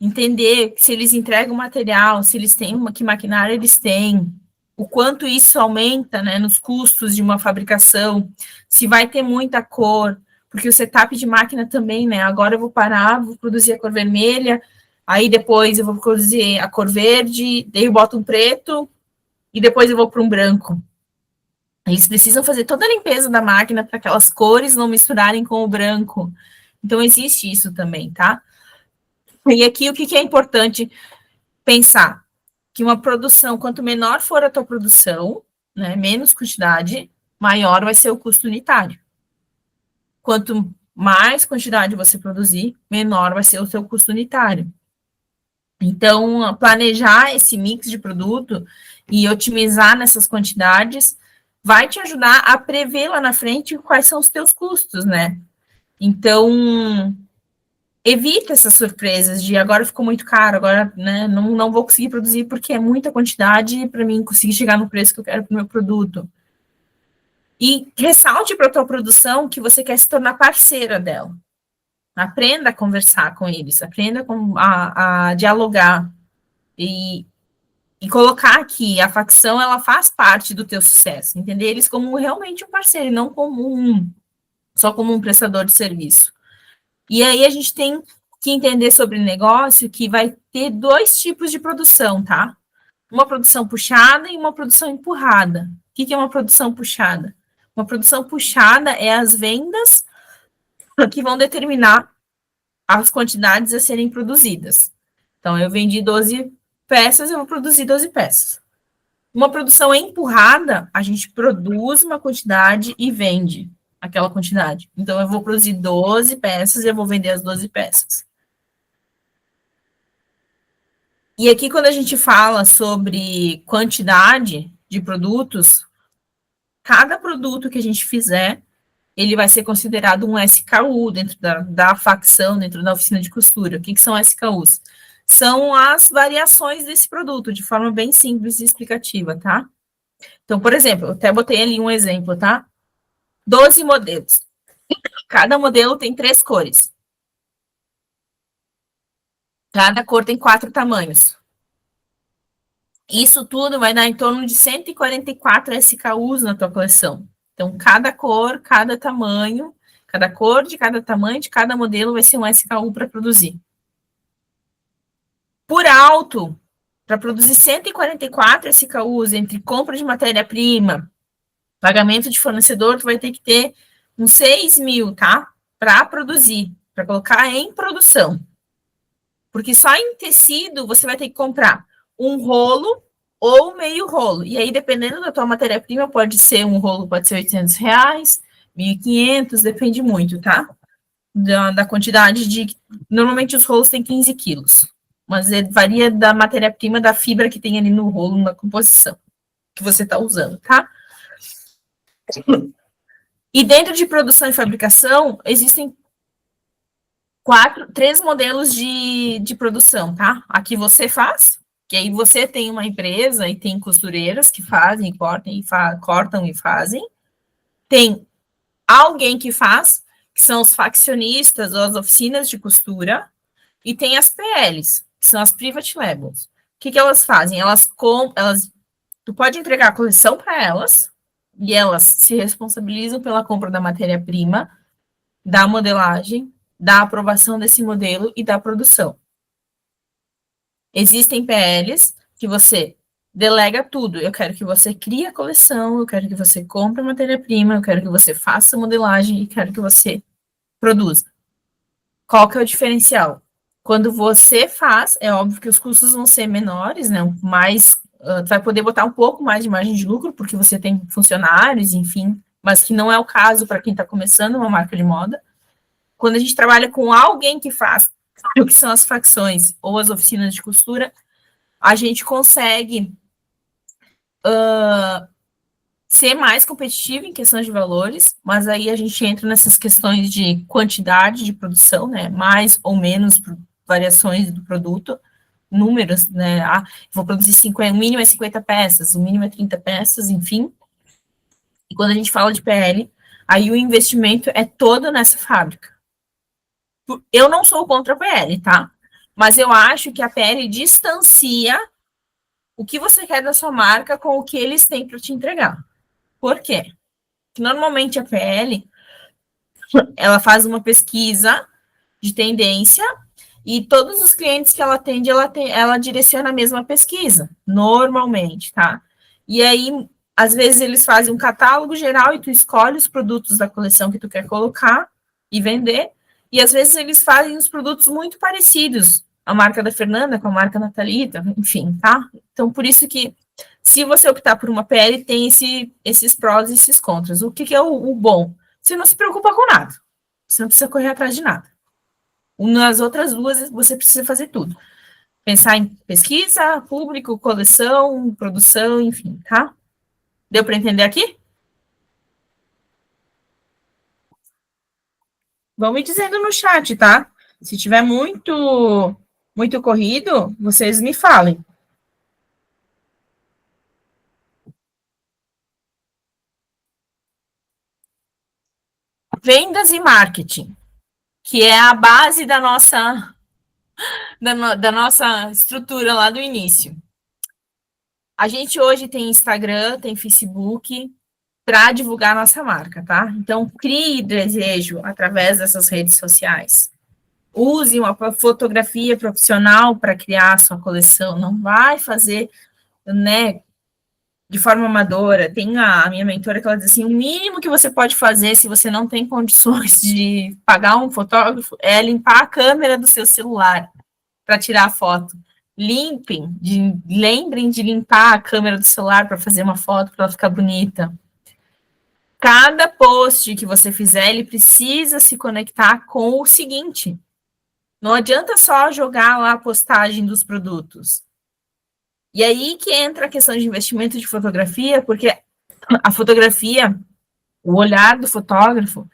entender se eles entregam material, se eles têm que maquinário eles têm, o quanto isso aumenta, né, nos custos de uma fabricação, se vai ter muita cor, porque o setup de máquina também, né, agora eu vou parar, vou produzir a cor vermelha, aí depois eu vou produzir a cor verde, daí eu boto um preto, e depois eu vou para um branco. Eles precisam fazer toda a limpeza da máquina para aquelas cores não misturarem com o branco. Então, existe isso também, tá? E aqui, o que é importante pensar? Que uma produção, quanto menor for a tua produção, né, menos quantidade, maior vai ser o custo unitário. Quanto mais quantidade você produzir, menor vai ser o seu custo unitário. Então, planejar esse mix de produto e otimizar nessas quantidades vai te ajudar a prever lá na frente quais são os teus custos, né? Então, evita essas surpresas de agora ficou muito caro, agora, né, não vou conseguir produzir porque é muita quantidade para mim conseguir chegar no preço que eu quero para o meu produto. E ressalte para a tua produção que você quer se tornar parceira dela. Aprenda a conversar com eles, aprenda a dialogar e colocar aqui, a facção, ela faz parte do teu sucesso, entender eles como realmente um parceiro, e não como só como um prestador de serviço. E aí a gente tem que entender sobre negócio que vai ter dois tipos de produção, tá? Uma produção puxada e uma produção empurrada. O que é uma produção puxada? Uma produção puxada é as vendas que vão determinar as quantidades a serem produzidas. Então, eu vendi 12 peças, eu vou produzir 12 peças. Uma produção empurrada, a gente produz uma quantidade e vende aquela quantidade. Então, eu vou produzir 12 peças e eu vou vender as 12 peças. E aqui, quando a gente fala sobre quantidade de produtos, cada produto que a gente fizer, ele vai ser considerado um SKU dentro da facção, dentro da oficina de costura. O que são SKUs? São as variações desse produto, de forma bem simples e explicativa, tá? Então, por exemplo, eu até botei ali um exemplo, tá? 12 modelos. Cada modelo tem 3 cores. Cada cor tem 4 tamanhos. Isso tudo vai dar em torno de 144 SKUs na tua coleção. Então, cada cor, cada tamanho, cada cor de cada tamanho de cada modelo vai ser um SKU para produzir. Por alto, para produzir 144 SKUs entre compra de matéria-prima, pagamento de fornecedor, tu vai ter que ter uns 6 mil, tá? Para produzir, para colocar em produção. Porque só em tecido você vai ter que comprar um rolo ou meio rolo. E aí, dependendo da tua matéria-prima, pode ser um rolo, pode ser R$800, 1.500, depende muito, tá? Da quantidade de... Normalmente os rolos têm 15 quilos, mas varia da matéria-prima, da fibra que tem ali no rolo, na composição que você está usando, tá? E dentro de produção e fabricação, existem 3 modelos de produção, tá? Aqui você faz, que aí você tem uma empresa e tem costureiras que fazem, cortam e fazem. Tem alguém que faz, que são os faccionistas ou as oficinas de costura, e tem as PLs, que são as private labels. O que elas fazem? Tu pode entregar a coleção para elas, e elas se responsabilizam pela compra da matéria-prima, da modelagem, da aprovação desse modelo e da produção. Existem PLs que você delega tudo. Eu quero que você crie a coleção, eu quero que você compre a matéria-prima, eu quero que você faça a modelagem e quero que você produza. Qual que é o diferencial? Quando você faz, é óbvio que os custos vão ser menores, né? Mas tu vai poder botar um pouco mais de margem de lucro, porque você tem funcionários, enfim, mas que não é o caso para quem está começando uma marca de moda. Quando a gente trabalha com alguém que faz o que são as facções ou as oficinas de costura, a gente consegue ser mais competitivo em questões de valores, mas aí a gente entra nessas questões de quantidade de produção, né? Mais ou menos variações do produto, números, né? Vou produzir 50, o mínimo é 50 peças, o mínimo é 30 peças, enfim. E quando a gente fala de PL, aí o investimento é todo nessa fábrica. Eu não sou contra a PL, tá? Mas eu acho que a PL distancia o que você quer da sua marca com o que eles têm para te entregar. Por quê? Porque normalmente a PL, ela faz uma pesquisa de tendência e todos os clientes que ela atende, ela direciona a mesma pesquisa, normalmente, tá? E aí, às vezes, eles fazem um catálogo geral e tu escolhe os produtos da coleção que tu quer colocar e vender, e às vezes eles fazem os produtos muito parecidos, a marca da Fernanda com a marca da Thalita, enfim, tá? Então, por isso que, se você optar por uma PL, tem esses prós e esses contras. O que é o bom? Você não se preocupa com nada, você não precisa correr atrás de nada. Nas outras duas, você precisa fazer tudo. Pensar em pesquisa, público, coleção, produção, enfim, tá? Deu para entender aqui? Vão me dizendo no chat, tá? Se tiver muito corrido, vocês me falem. Vendas e marketing, que é a base da nossa estrutura lá do início. A gente hoje tem Instagram, tem Facebook para divulgar nossa marca, tá? Então, crie desejo através dessas redes sociais. Use uma fotografia profissional para criar a sua coleção. Não vai fazer, né, de forma amadora. Tem a minha mentora que ela diz assim, o mínimo que você pode fazer se você não tem condições de pagar um fotógrafo é limpar a câmera do seu celular para tirar a foto. Lembrem de limpar a câmera do celular para fazer uma foto para ela ficar bonita. Cada post que você fizer, ele precisa se conectar com o seguinte. Não adianta só jogar lá a postagem dos produtos. E aí que entra a questão de investimento de fotografia, porque a fotografia, o olhar do fotógrafo,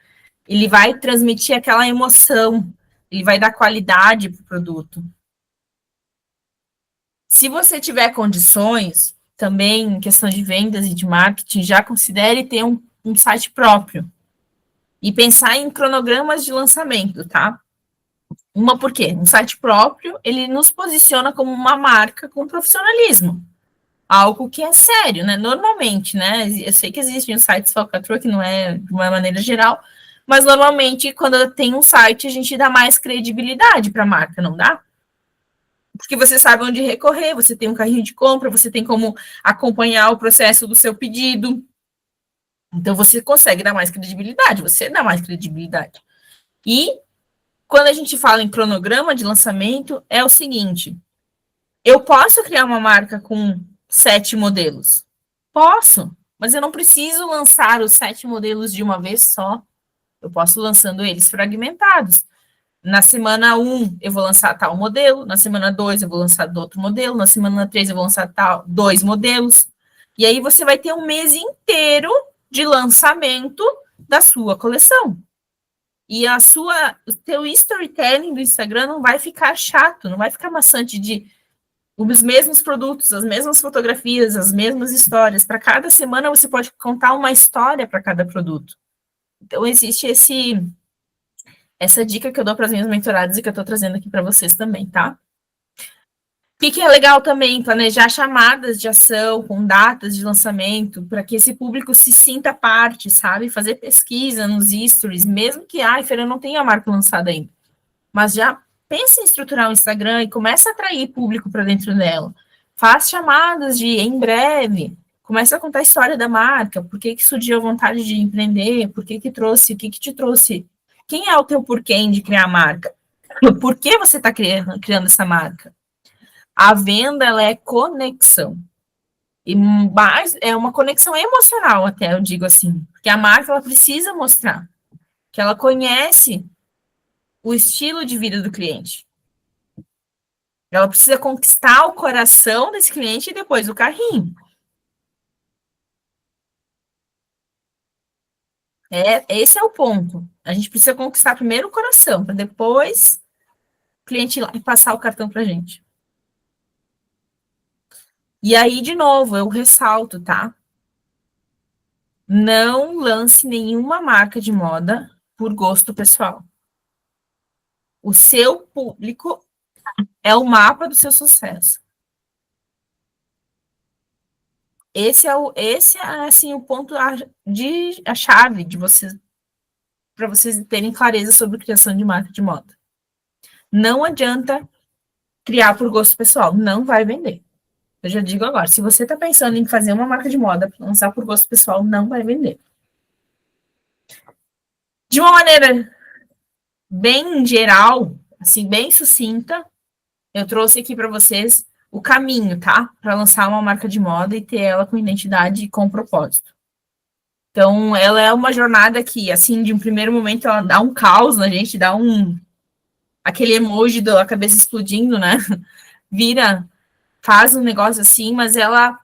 ele vai transmitir aquela emoção, ele vai dar qualidade para o produto. Se você tiver condições, também em questão de vendas e de marketing, já considere ter um site próprio. E pensar em cronogramas de lançamento, tá? Por quê? Um site próprio, ele nos posiciona como uma marca com profissionalismo. Algo que é sério, né? Normalmente, né? Eu sei que existem os sites falcatrua, que não é de uma maneira geral, mas normalmente, quando tem um site, a gente dá mais credibilidade para a marca, não dá? Porque você sabe onde recorrer, você tem um carrinho de compra, você tem como acompanhar o processo do seu pedido. Então, você consegue dar mais credibilidade, você dá mais credibilidade. E quando a gente fala em cronograma de lançamento, é o seguinte: eu posso criar uma marca com 7 modelos? Posso, mas eu não preciso lançar os 7 modelos de uma vez só. Eu posso lançando eles fragmentados. Na semana 1, eu vou lançar tal modelo, na semana 2, eu vou lançar outro modelo, na semana 3, eu vou lançar 2 modelos. E aí você vai ter um mês inteiro de lançamento da sua coleção. E o teu storytelling do Instagram não vai ficar chato, não vai ficar maçante de os mesmos produtos, as mesmas fotografias, as mesmas histórias. Para cada semana você pode contar uma história para cada produto. Então existe essa dica que eu dou para as minhas mentoradas e que eu estou trazendo aqui para vocês também, tá? O que é legal também? Planejar chamadas de ação com datas de lançamento, para que esse público se sinta parte, sabe? Fazer pesquisa nos stories, mesmo que, Fer, eu não tenho a marca lançada ainda. Mas já pense em estruturar o Instagram e começa a atrair público para dentro dela. Faz chamadas de em breve, começa a contar a história da marca, por que surgiu a vontade de empreender, por que trouxe, o que te trouxe. Quem é o teu porquê de criar a marca? Por que você está criando essa marca? A venda, ela é conexão. E mais, é uma conexão emocional, até eu digo assim. Porque a marca, ela precisa mostrar que ela conhece o estilo de vida do cliente. Ela precisa conquistar o coração desse cliente e depois o carrinho. Esse é o ponto. A gente precisa conquistar primeiro o coração, para depois o cliente ir lá e passar o cartão para a gente. E aí, de novo, eu ressalto, tá? Não lance nenhuma marca de moda por gosto pessoal. O seu público é o mapa do seu sucesso. Esse é assim, o ponto a chave de vocês, para vocês terem clareza sobre criação de marca de moda. Não adianta criar por gosto pessoal, não vai vender. Eu já digo agora, se você está pensando em fazer uma marca de moda, lançar por gosto pessoal, não vai vender. De uma maneira bem geral, assim, bem sucinta, eu trouxe aqui para vocês o caminho, tá? Para lançar uma marca de moda e ter ela com identidade e com propósito. Então, ela é uma jornada que, assim, de um primeiro momento, ela dá um caos na gente, dá aquele emoji da cabeça explodindo, né? Faz um negócio assim, mas ela,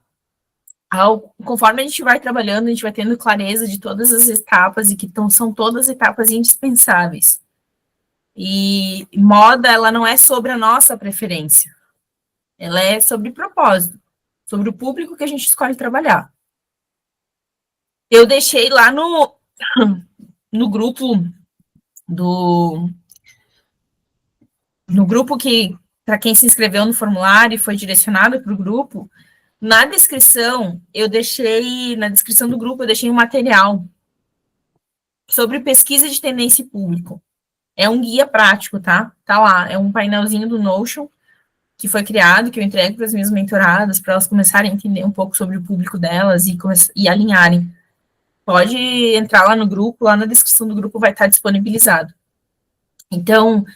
conforme a gente vai trabalhando, a gente vai tendo clareza de todas as etapas e que são todas etapas indispensáveis. E moda, ela não é sobre a nossa preferência, ela é sobre propósito, sobre o público que a gente escolhe trabalhar. Eu deixei lá no grupo no grupo que, para quem se inscreveu no formulário e foi direcionado para o grupo, na descrição do grupo, eu deixei um material sobre pesquisa de tendência e público. É um guia prático, tá? Tá lá, é um painelzinho do Notion que foi criado, que eu entrego para as minhas mentoradas, para elas começarem a entender um pouco sobre o público delas e alinharem. Pode entrar lá no grupo, lá na descrição do grupo vai estar disponibilizado. Então,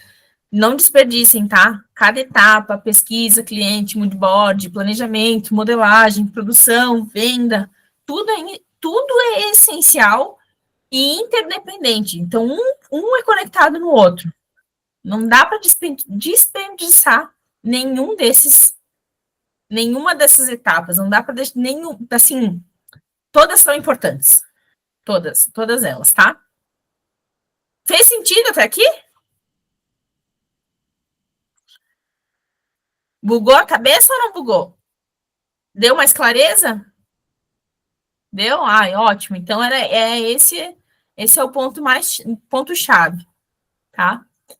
não desperdicem, tá? Cada etapa, pesquisa, cliente, moodboard, planejamento, modelagem, produção, venda, tudo é essencial e interdependente. Então, um é conectado no outro. Não dá para desperdiçar nenhuma dessas etapas. Não dá para deixar nenhum, assim, todas são importantes. Todas elas, tá? Fez sentido até aqui? Bugou a cabeça ou não bugou? Deu mais clareza? Deu? Ai, ótimo. Então, esse é o ponto chave, tá?